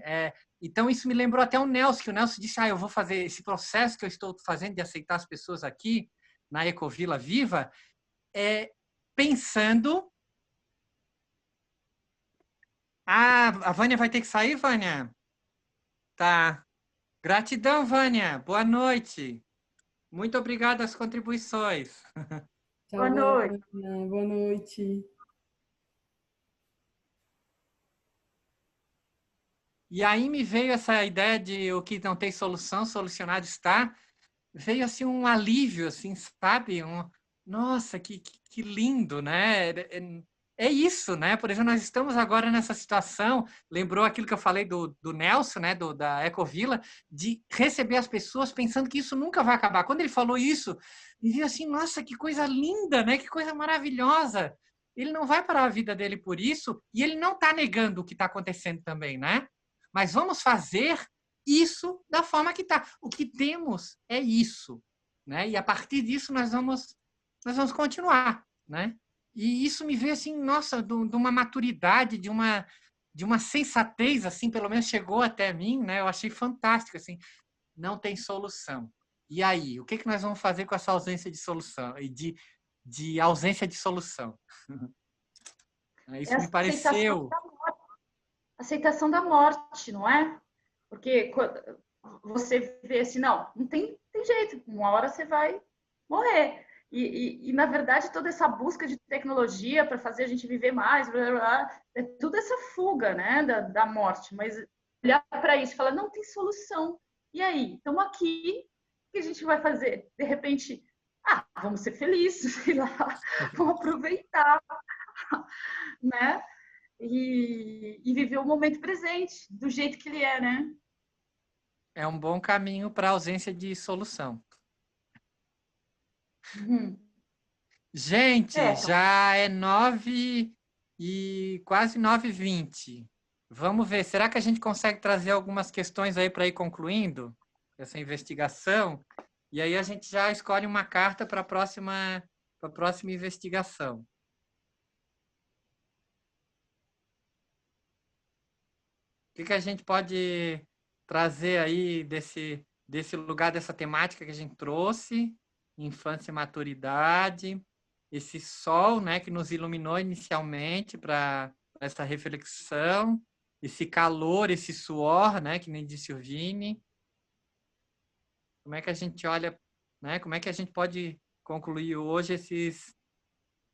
então isso me lembrou até o Nelson, que o Nelson disse: eu vou fazer esse processo que eu estou fazendo de aceitar as pessoas aqui na Ecovila Viva, pensando. A Vânia vai ter que sair, Vânia? Tá. Gratidão, Vânia. Boa noite. Muito obrigado às contribuições. Tchau, Boa noite. Vânia. Boa noite. E aí me veio essa ideia de o que não tem solução, solucionado está. Veio assim um alívio, assim, sabe? Nossa, que lindo, né? É isso, né? Por exemplo, nós estamos agora nessa situação, lembrou aquilo que eu falei do Nelson, né? Da Ecovila, de receber as pessoas pensando que isso nunca vai acabar. Quando ele falou isso, me viu assim, nossa, que coisa linda, né? Que coisa maravilhosa. Ele não vai parar a vida dele por isso e ele não está negando o que está acontecendo também, né? Mas vamos fazer isso da forma que está. O que temos é isso, né? E a partir disso nós vamos continuar, né? E isso me veio assim, nossa, de uma maturidade, de uma sensatez, assim, pelo menos chegou até mim, né? Eu achei fantástico, assim. não tem solução. E aí, o que nós vamos fazer com essa ausência de solução e de ausência de solução? Isso me pareceu... Aceitação da morte, não é? Porque você vê assim, não tem jeito, uma hora você vai morrer. E, na verdade, toda essa busca de tecnologia para fazer a gente viver mais, blá, blá, blá, é tudo essa fuga, né, da morte. Mas olhar para isso e falar, não tem solução. E aí? Estamos aqui, o que a gente vai fazer? De repente, vamos ser felizes, sei lá, vamos aproveitar, né? E viver o momento presente, do jeito que ele é, né? É um bom caminho para a ausência de solução. Gente, já é 9 e quase 9h20. Vamos ver, será que a gente consegue trazer algumas questões aí para ir concluindo essa investigação? E aí a gente já escolhe uma carta para a próxima investigação. O que a gente pode trazer aí desse lugar, dessa temática que a gente trouxe? Infância e maturidade, esse sol, né, que nos iluminou inicialmente para essa reflexão, esse calor, esse suor, né, que nem disse o Vini. Como é que a gente olha, né, como é que a gente pode concluir hoje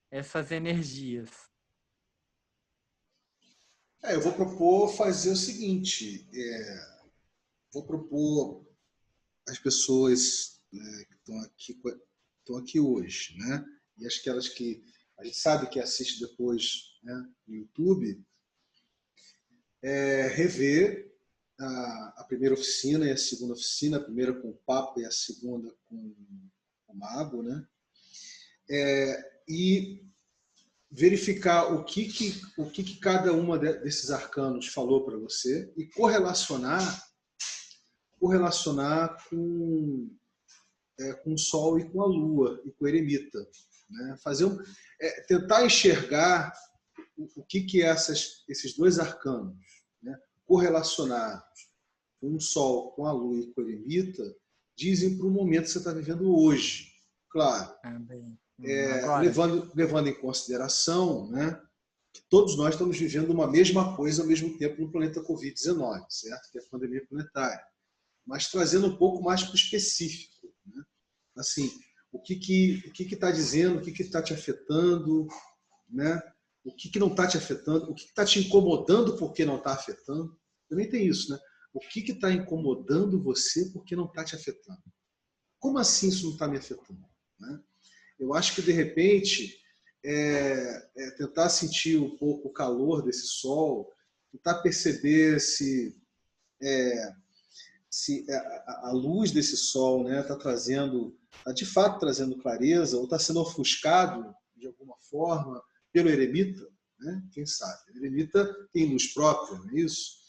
essas energias? Eu vou propor fazer o seguinte, vou propor às pessoas, né, que estão aqui hoje, né, e aquelas que a gente sabe que assiste depois, né, no YouTube, rever a primeira oficina e a segunda oficina, a primeira com o Papa e a segunda com o Mago, né, e verificar o que cada uma desses arcanos falou para você e correlacionar com o Sol e com a Lua e com o Eremita, né? Tentar enxergar o que esses dois arcanos, né, correlacionados com o Sol, com a Lua e com o Eremita, dizem para o momento que você está vivendo hoje. Claro. Levando em consideração, né, que todos nós estamos vivendo uma mesma coisa ao mesmo tempo no planeta Covid-19, certo? Que é a pandemia planetária. Mas trazendo um pouco mais para o específico, né? Assim, o que está dizendo, o que está te afetando, né? O que não está te afetando, o que está te incomodando porque não está afetando. Também tem isso, né? O que está incomodando você porque não está te afetando? Como assim isso não está me afetando? Né? Eu acho que, de repente, tentar sentir um pouco o calor desse sol, tentar perceber se a luz desse sol, né, está de fato trazendo clareza ou está sendo ofuscado, de alguma forma, pelo eremita, né? Quem sabe? O eremita tem luz própria, não é isso?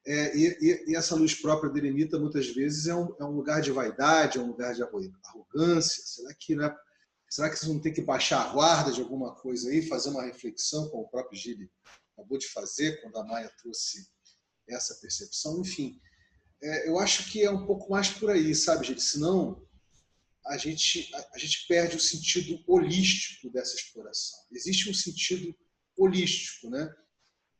E essa luz própria do eremita, muitas vezes, é um lugar de vaidade, é um lugar de arrogância. Será que vocês vão ter que baixar a guarda de alguma coisa aí, fazer uma reflexão, como o próprio Gili acabou de fazer, quando a Maia trouxe essa percepção? Enfim, eu acho que é um pouco mais por aí, sabe, gente? Senão a gente perde o sentido holístico dessa exploração. Existe um sentido holístico, né?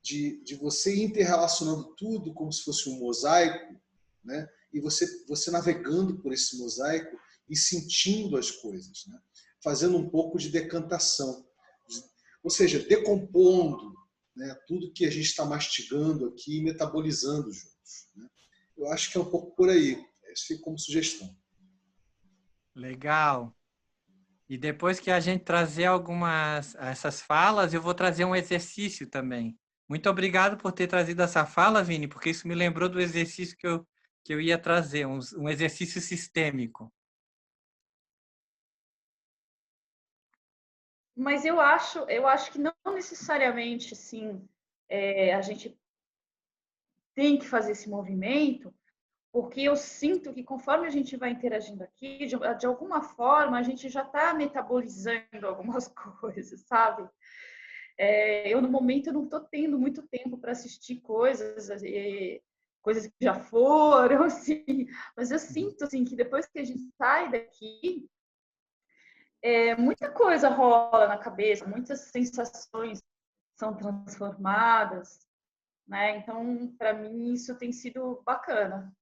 De você ir interrelacionando tudo como se fosse um mosaico, né? E você navegando por esse mosaico e sentindo as coisas, né? Fazendo um pouco de decantação, ou seja, decompondo, né, tudo que a gente está mastigando aqui e metabolizando juntos, né? Eu acho que é um pouco por aí. Isso fica como sugestão. Legal. E depois que a gente trazer essas falas, eu vou trazer um exercício também. Muito obrigado por ter trazido essa fala, Vini, porque isso me lembrou do exercício que eu ia trazer, um exercício sistêmico. Mas eu acho que não necessariamente, assim, a gente tem que fazer esse movimento, porque eu sinto que conforme a gente vai interagindo aqui, de alguma forma, a gente já está metabolizando algumas coisas, sabe? Eu, no momento, eu não estou tendo muito tempo para assistir coisas coisas que já foram, assim. Mas eu sinto, assim, que depois que a gente sai daqui, muita coisa rola na cabeça, muitas sensações são transformadas, né? Então, para mim, isso tem sido bacana.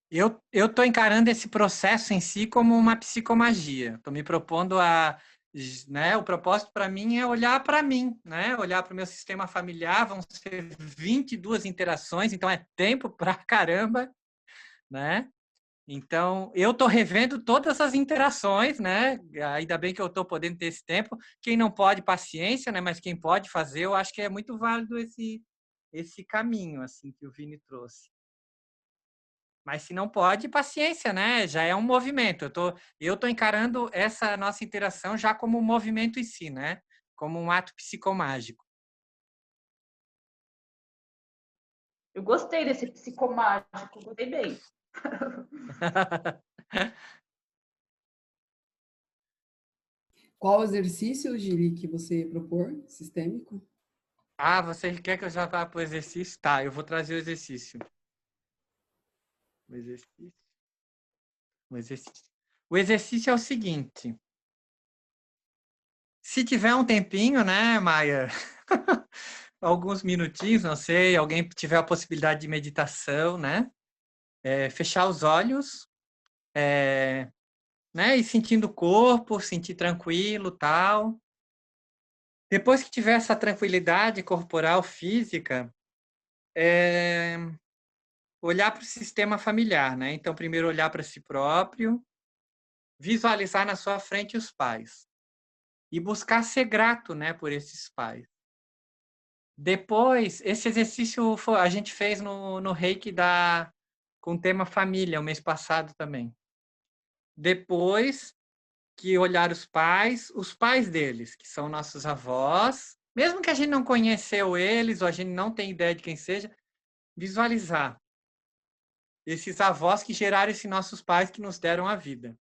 Eu estou encarando esse processo em si como uma psicomagia. Estou me propondo né, o propósito para mim é olhar para mim, né? Olhar para o meu sistema familiar. Vão ser 22 interações, então é tempo para caramba, né? Então, eu estou revendo todas as interações, né? Ainda bem que eu estou podendo ter esse tempo. Quem não pode, paciência, né? Mas quem pode fazer, eu acho que é muito válido esse caminho assim que o Vini trouxe. Mas se não pode, paciência, né? Já é um movimento. Eu tô encarando essa nossa interação já como um movimento em si, né? Como um ato psicomágico. Eu gostei desse psicomágico, gostei bem. Qual exercício, Gili, que você propor, sistêmico? Ah, você quer que eu já vá para o exercício? Tá, eu vou trazer o exercício. O exercício. O exercício. O exercício é o seguinte. Se tiver um tempinho, né, Maia? Alguns minutinhos, não sei, alguém tiver a possibilidade de meditação, né? Fechar os olhos, né? E sentindo o corpo, sentir tranquilo, tal. Depois que tiver essa tranquilidade corporal, física, olhar para o sistema familiar, né? Então, primeiro olhar para si próprio, visualizar na sua frente os pais e buscar ser grato, né, por esses pais. Depois, esse exercício a gente fez no Reiki com o tema família, o mês passado também. Depois que olhar os pais deles, que são nossos avós, mesmo que a gente não conheceu eles ou a gente não tem ideia de quem seja, visualizar esses avós que geraram esses nossos pais que nos deram a vida.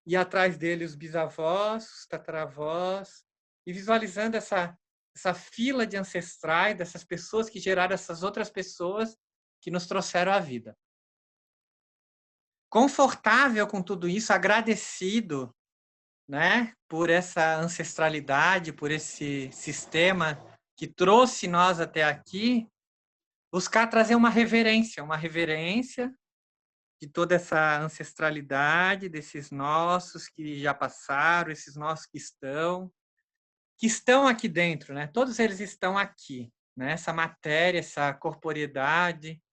E atrás deles os bisavós, os tataravós, e visualizando essa fila de ancestrais, dessas pessoas que geraram essas outras pessoas que nos trouxeram a vida. Confortável com tudo isso, agradecido, né, por essa ancestralidade, por esse sistema que trouxe nós até aqui, buscar trazer uma reverência de toda essa ancestralidade, desses nossos que já passaram, esses nossos que estão aqui dentro, né? Todos eles estão aqui, né? Essa matéria, essa corporeidade,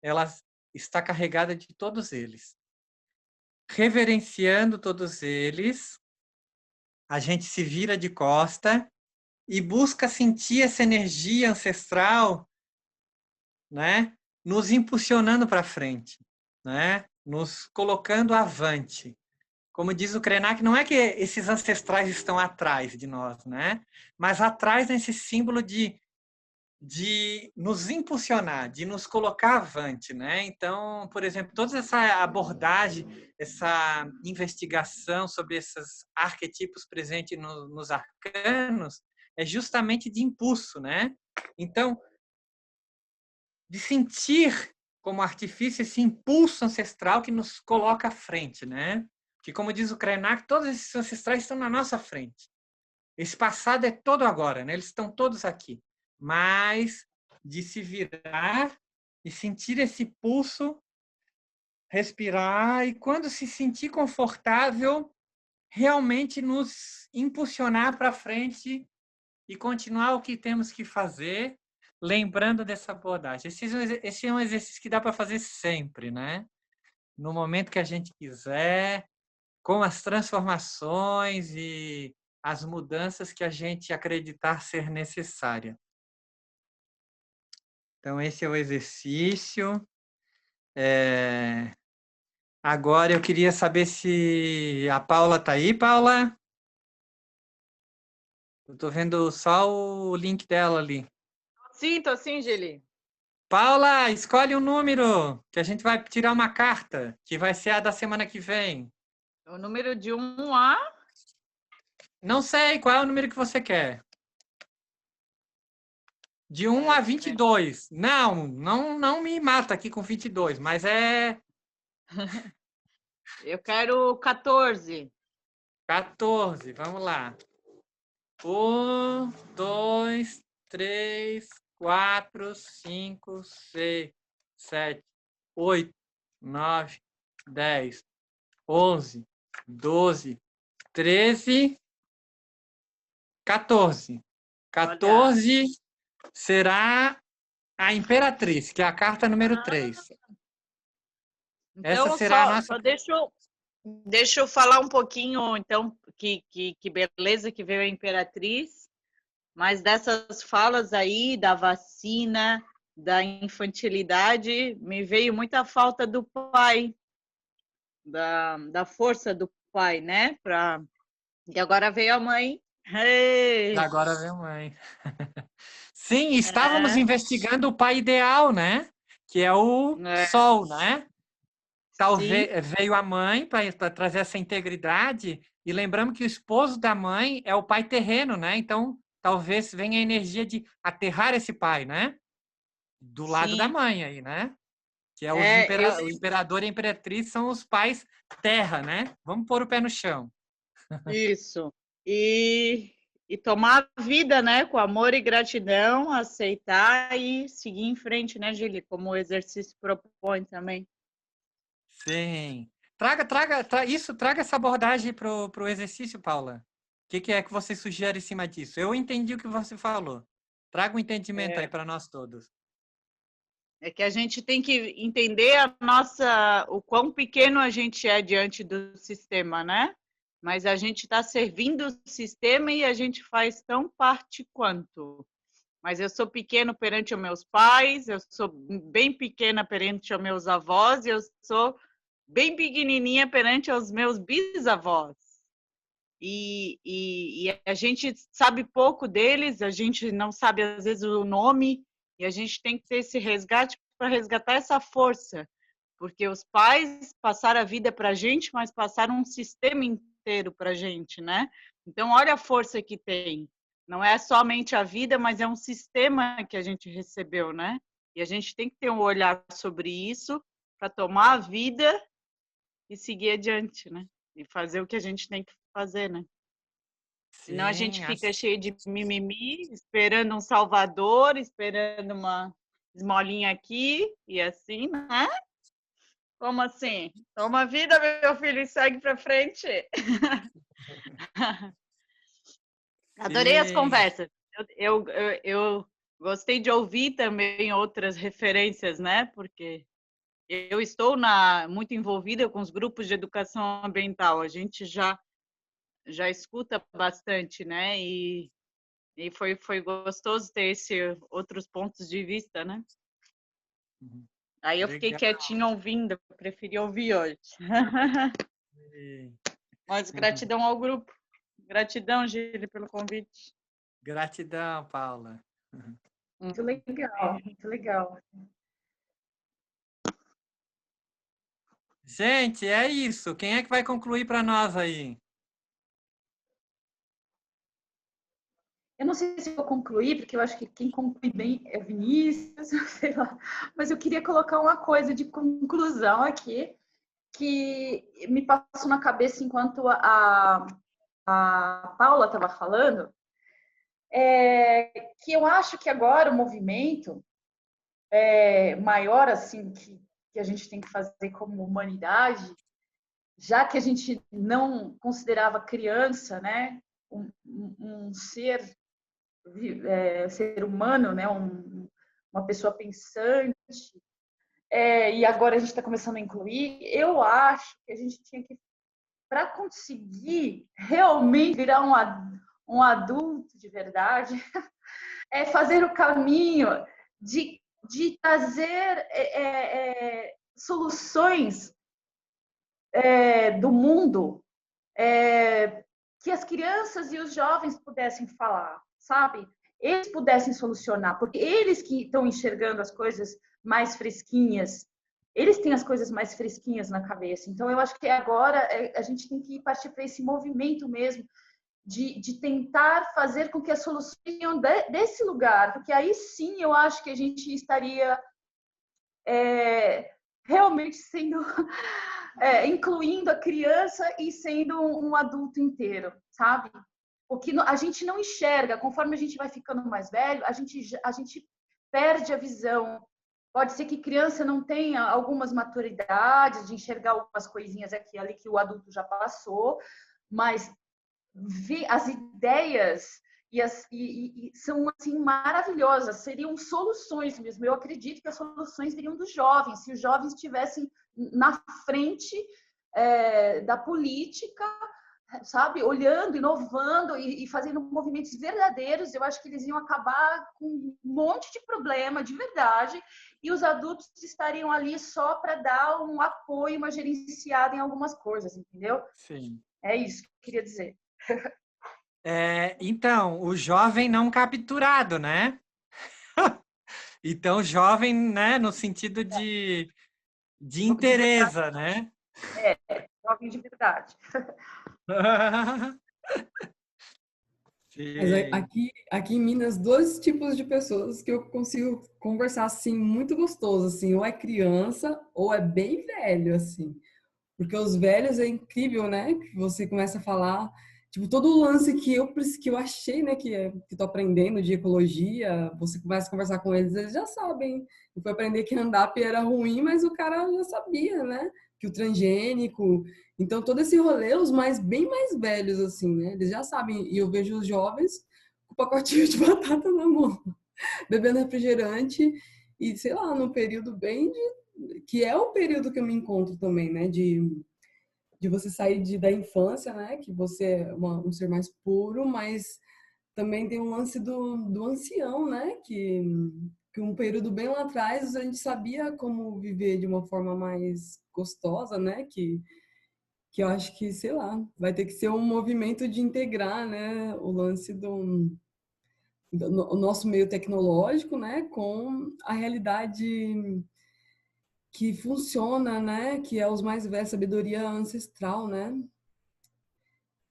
ela está carregada de todos eles. Reverenciando todos eles, a gente se vira de costa e busca sentir essa energia ancestral, né? Nos impulsionando para frente, né? Nos colocando avante. Como diz o Krenak, não é que esses ancestrais estão atrás de nós, né? Mas atrás nesse símbolo de nos impulsionar, de nos colocar avante, né? Então, por exemplo, toda essa abordagem, essa investigação sobre esses arquetipos presentes nos arcanos é justamente de impulso, né? Então, de sentir como artifício esse impulso ancestral que nos coloca à frente, né? Que, como diz o Krenak, todos esses ancestrais estão na nossa frente. Esse passado é todo agora, né? Eles estão todos aqui. Mas de se virar e sentir esse pulso, respirar e, quando se sentir confortável, realmente nos impulsionar para frente e continuar o que temos que fazer, lembrando dessa abordagem. Esse é um exercício que dá para fazer sempre, né? No momento que a gente quiser, com as transformações e as mudanças que a gente acreditar ser necessária. Então, esse é o exercício. Agora, eu queria saber se a Paula está aí, Paula. Eu estou vendo só o link dela ali. Sim, tô sim, Gili. Paula, escolhe um número, que a gente vai tirar uma carta, que vai ser a da semana que vem. O número de 1 a... Não sei, qual é o número que você quer? De 1 a 22. Não me mata aqui com 22, mas é Eu quero 14. 14. Vamos lá. 1, 2, 3, 4, 5, 6, 7, 8, 9, 10, 11, 12, 13, 14. 14 será a Imperatriz, que é a carta número 3. Essa Então, será a nossa... só deixa eu falar um pouquinho, então, que beleza que veio a Imperatriz, mas dessas falas aí, da vacina, da infantilidade, me veio muita falta do pai, da força do pai, né? E agora veio a mãe. Hey! Agora vem a mãe. Sim, estávamos investigando o pai ideal, né? Que é o Sol, né? Talvez veio a mãe para trazer essa integridade, e lembramos que o esposo da mãe é o pai terreno, né? Então, talvez venha a energia de aterrar esse pai, né? Do lado da mãe aí, né? Que é o imperador e a imperatriz são os pais terra, né? Vamos pôr o pé no chão. Isso. E tomar a vida, né? Com amor e gratidão, aceitar e seguir em frente, né, Gili? Como o exercício propõe também. Sim. Traga essa abordagem pro exercício, Paula. O que é que você sugere em cima disso? Eu entendi o que você falou. Traga um entendimento aí para nós todos. É que a gente tem que entender o quão pequeno a gente é diante do sistema, né? Mas a gente está servindo o sistema e a gente faz tão parte quanto. Mas eu sou pequeno perante os meus pais, eu sou bem pequena perante os meus avós, eu sou bem pequenininha perante os meus bisavós. E a gente sabe pouco deles, a gente não sabe, às vezes, o nome, e a gente tem que ter esse resgate para resgatar essa força, porque os pais passaram a vida para a gente, mas passaram um sistema inteiro para a gente, né? Então, olha a força que tem. Não é somente a vida, mas é um sistema que a gente recebeu, né? E a gente tem que ter um olhar sobre isso para tomar a vida e seguir adiante, né? E fazer o que a gente tem que fazer, né? Senão a gente fica cheio de mimimi, esperando um salvador, esperando uma esmolinha aqui e assim, né? Como assim? Toma vida, meu filho, e segue para frente. Adorei as conversas. Eu gostei de ouvir também outras referências, né? Porque eu estou muito envolvida com os grupos de educação ambiental. A gente já escuta bastante, né? E foi gostoso ter outros pontos de vista, né? Aí eu fiquei quietinha ouvindo, eu preferi ouvir hoje. Mas gratidão ao grupo. Gratidão, Gili, pelo convite. Gratidão, Paula. Muito legal, muito legal. Gente, é isso. Quem é que vai concluir para nós aí? Eu não sei se vou concluir, porque eu acho que quem conclui bem é o Vinícius, sei lá. Mas eu queria colocar uma coisa de conclusão aqui, que me passou na cabeça enquanto a Paula estava falando, que eu acho que agora o movimento maior assim que a gente tem que fazer como humanidade, já que a gente não considerava criança, né, um ser humano, né, uma pessoa pensante, e agora a gente está começando a incluir. Eu acho que a gente tinha que, para conseguir realmente virar um adulto de verdade, fazer o caminho de trazer soluções do mundo que as crianças e os jovens pudessem falar, sabe? Eles pudessem solucionar, porque eles que estão enxergando as coisas mais fresquinhas, eles têm as coisas mais fresquinhas na cabeça. Então, eu acho que agora a gente tem que partir para esse movimento mesmo de tentar fazer com que as soluções venham desse lugar, porque aí sim eu acho que a gente estaria realmente sendo incluindo a criança e sendo um adulto inteiro, sabe? Porque a gente não enxerga, conforme a gente vai ficando mais velho, a gente perde a visão. Pode ser que criança não tenha algumas maturidades de enxergar algumas coisinhas aqui e ali que o adulto já passou, mas as ideias são assim maravilhosas, seriam soluções mesmo. Eu acredito que as soluções viriam dos jovens, se os jovens estivessem na frente da política, sabe, olhando, inovando e fazendo movimentos verdadeiros. Eu acho que eles iam acabar com um monte de problema de verdade, e os adultos estariam ali só para dar um apoio, uma gerenciada em algumas coisas, entendeu? Sim. É isso que eu queria dizer. Então, o jovem não capturado, né? Então, jovem, né, no sentido de inteireza, né? Jovem de verdade. Mas aqui em Minas, dois tipos de pessoas que eu consigo conversar assim muito gostoso, assim, ou é criança ou é bem velho, assim. Porque os velhos é incrível, né? Que você começa a falar, tipo, todo o lance que eu achei, né, que tô aprendendo de ecologia, você começa a conversar com eles já sabem. Eu fui aprender que Andap era ruim, mas o cara já sabia, né? Que o transgênico. Então, todo esse rolê, os bem mais velhos, assim, né? Eles já sabem. E eu vejo os jovens com o pacotinho de batata na mão, bebendo refrigerante e, sei lá, num período que é o período que eu me encontro também, né? De você sair da infância, né? Que você é um ser mais puro, mas também tem um lance do ancião, né? Que um período bem lá atrás a gente sabia como viver de uma forma mais gostosa, né? Que eu acho que, sei lá, vai ter que ser um movimento de integrar, né? O lance do nosso meio tecnológico, né? Com a realidade que funciona, né? Que é os mais velhos, sabedoria ancestral, né?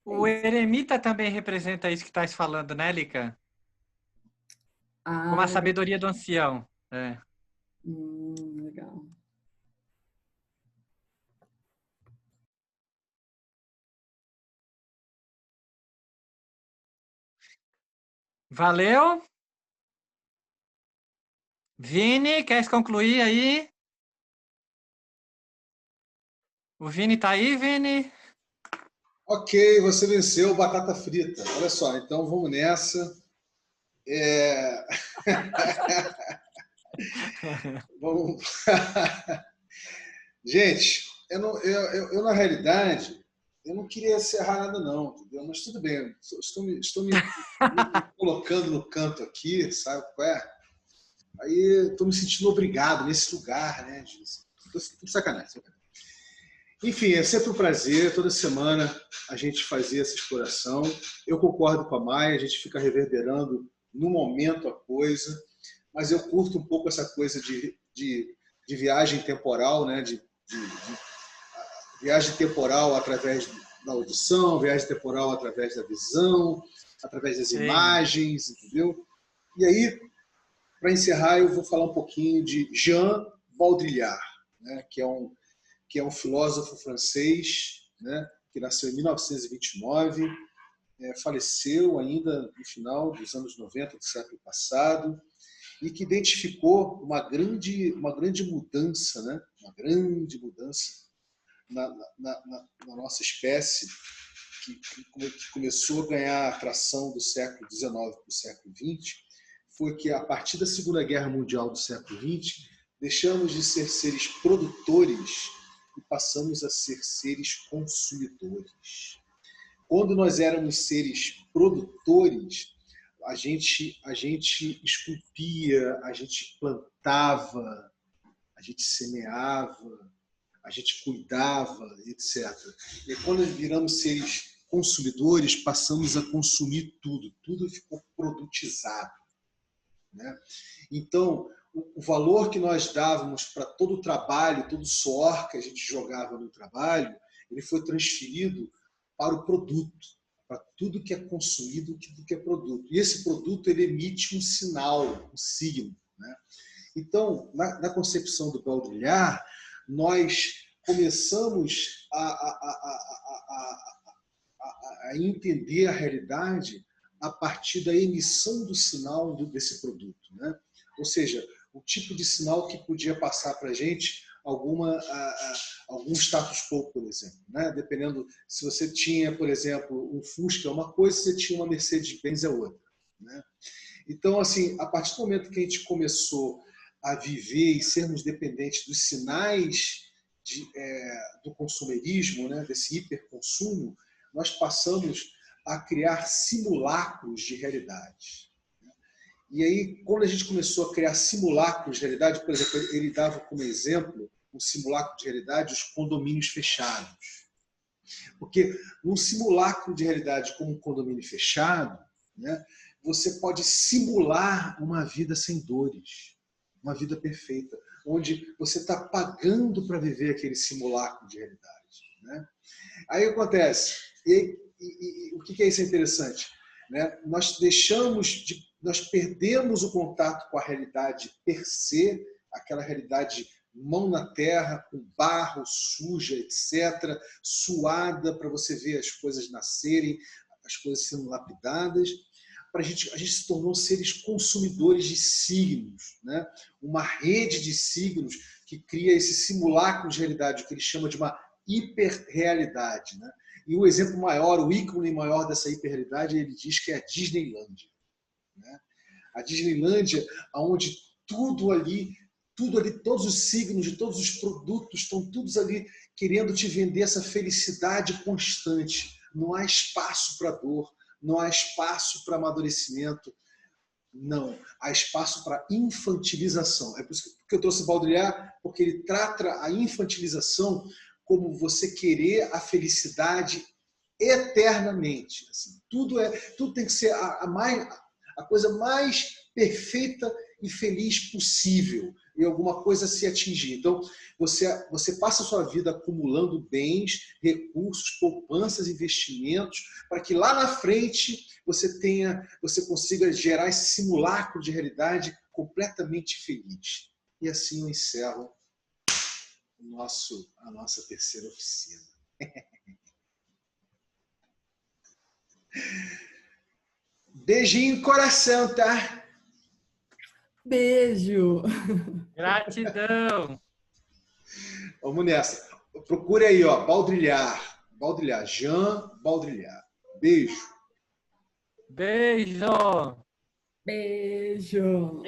O eremita também representa isso que estás falando, né, Lica? Como a sabedoria do ancião. Legal. Valeu. Vini, queres concluir aí? O Vini tá aí, Vini? Ok, você venceu batata frita. Olha só, então vamos nessa. Vamos. Gente, eu na realidade, eu não queria encerrar nada não, entendeu? Mas tudo bem, estou me colocando no canto aqui, sabe qual é? Aí estou me sentindo obrigado nesse lugar, né? Tudo sacanagem. Enfim, é sempre um prazer, toda semana a gente fazer essa exploração. Eu concordo com a Maia, a gente fica reverberando no momento a coisa, mas eu curto um pouco essa coisa de viagem temporal, né? De viagem temporal através da audição, viagem temporal através da visão, através das imagens, entendeu? E aí, para encerrar, eu vou falar um pouquinho de Jean Baudrillard, né? que é um filósofo francês, né? Que nasceu em 1929, faleceu ainda no final dos anos 90 do século passado, e que identificou uma grande mudança, né? Uma grande mudança na nossa espécie, que começou a ganhar atração do século XIX para o século XX, foi que, a partir da Segunda Guerra Mundial do século XX, deixamos de ser seres produtores e passamos a ser seres consumidores. Quando nós éramos seres produtores, a gente esculpia, a gente plantava, a gente semeava, a gente cuidava, etc. E quando viramos seres consumidores, passamos a consumir tudo ficou produtizado, né? Então, o valor que nós dávamos para todo o trabalho, todo o suor que a gente jogava no trabalho, ele foi transferido para o produto. para tudo que é consumido, tudo que é produto. E esse produto ele emite um sinal, um signo, né? Então, na concepção do Baudrillard, nós começamos a entender a realidade a partir da emissão do sinal desse produto, né? Ou seja, o tipo de sinal que podia passar para a gente algum status quo, por exemplo, né? Dependendo, se você tinha, por exemplo, um Fusca é uma coisa, se você tinha uma Mercedes-Benz é outra, né? Então, assim, a partir do momento que a gente começou a viver e sermos dependentes dos sinais do consumerismo, né? Desse hiperconsumo, nós passamos a criar simulacros de realidade. E aí, quando a gente começou a criar simulacros de realidade, por exemplo, ele dava como exemplo um simulacro de realidade os condomínios fechados. Porque num simulacro de realidade como um condomínio fechado, né, você pode simular uma vida sem dores, uma vida perfeita, onde você está pagando para viver aquele simulacro de realidade, né? Aí acontece, o que é isso interessante? Né? Nós perdemos o contato com a realidade per se, aquela realidade mão na terra, com barro, suja, etc., suada para você ver as coisas nascerem, as coisas sendo lapidadas. A gente se tornou seres consumidores de signos, né? Uma rede de signos que cria esse simulacro de realidade, o que ele chama de uma hiperrealidade, né? E o exemplo maior, o ícone maior dessa hiperrealidade, ele diz que é a Disneylândia, né? A Disneylândia, onde tudo ali, todos os signos de todos os produtos estão todos ali querendo te vender essa felicidade constante. Não há espaço para dor, não há espaço para amadurecimento, não. Há espaço para infantilização. É por isso que eu trouxe Baudrillard, porque ele trata a infantilização como você querer a felicidade eternamente. Assim, tudo tem que ser a coisa mais perfeita e feliz possível, e alguma coisa se atingir. Então, você passa a sua vida acumulando bens, recursos, poupanças, investimentos, para que lá na frente você consiga gerar esse simulacro de realidade completamente feliz. E assim eu encerro a nossa terceira oficina. Beijinho no coração, tá? Beijo! Gratidão! Vamos nessa. Procure aí, ó, Baudrillard, Jean Baudrillard. Beijo! Beijo! Beijo!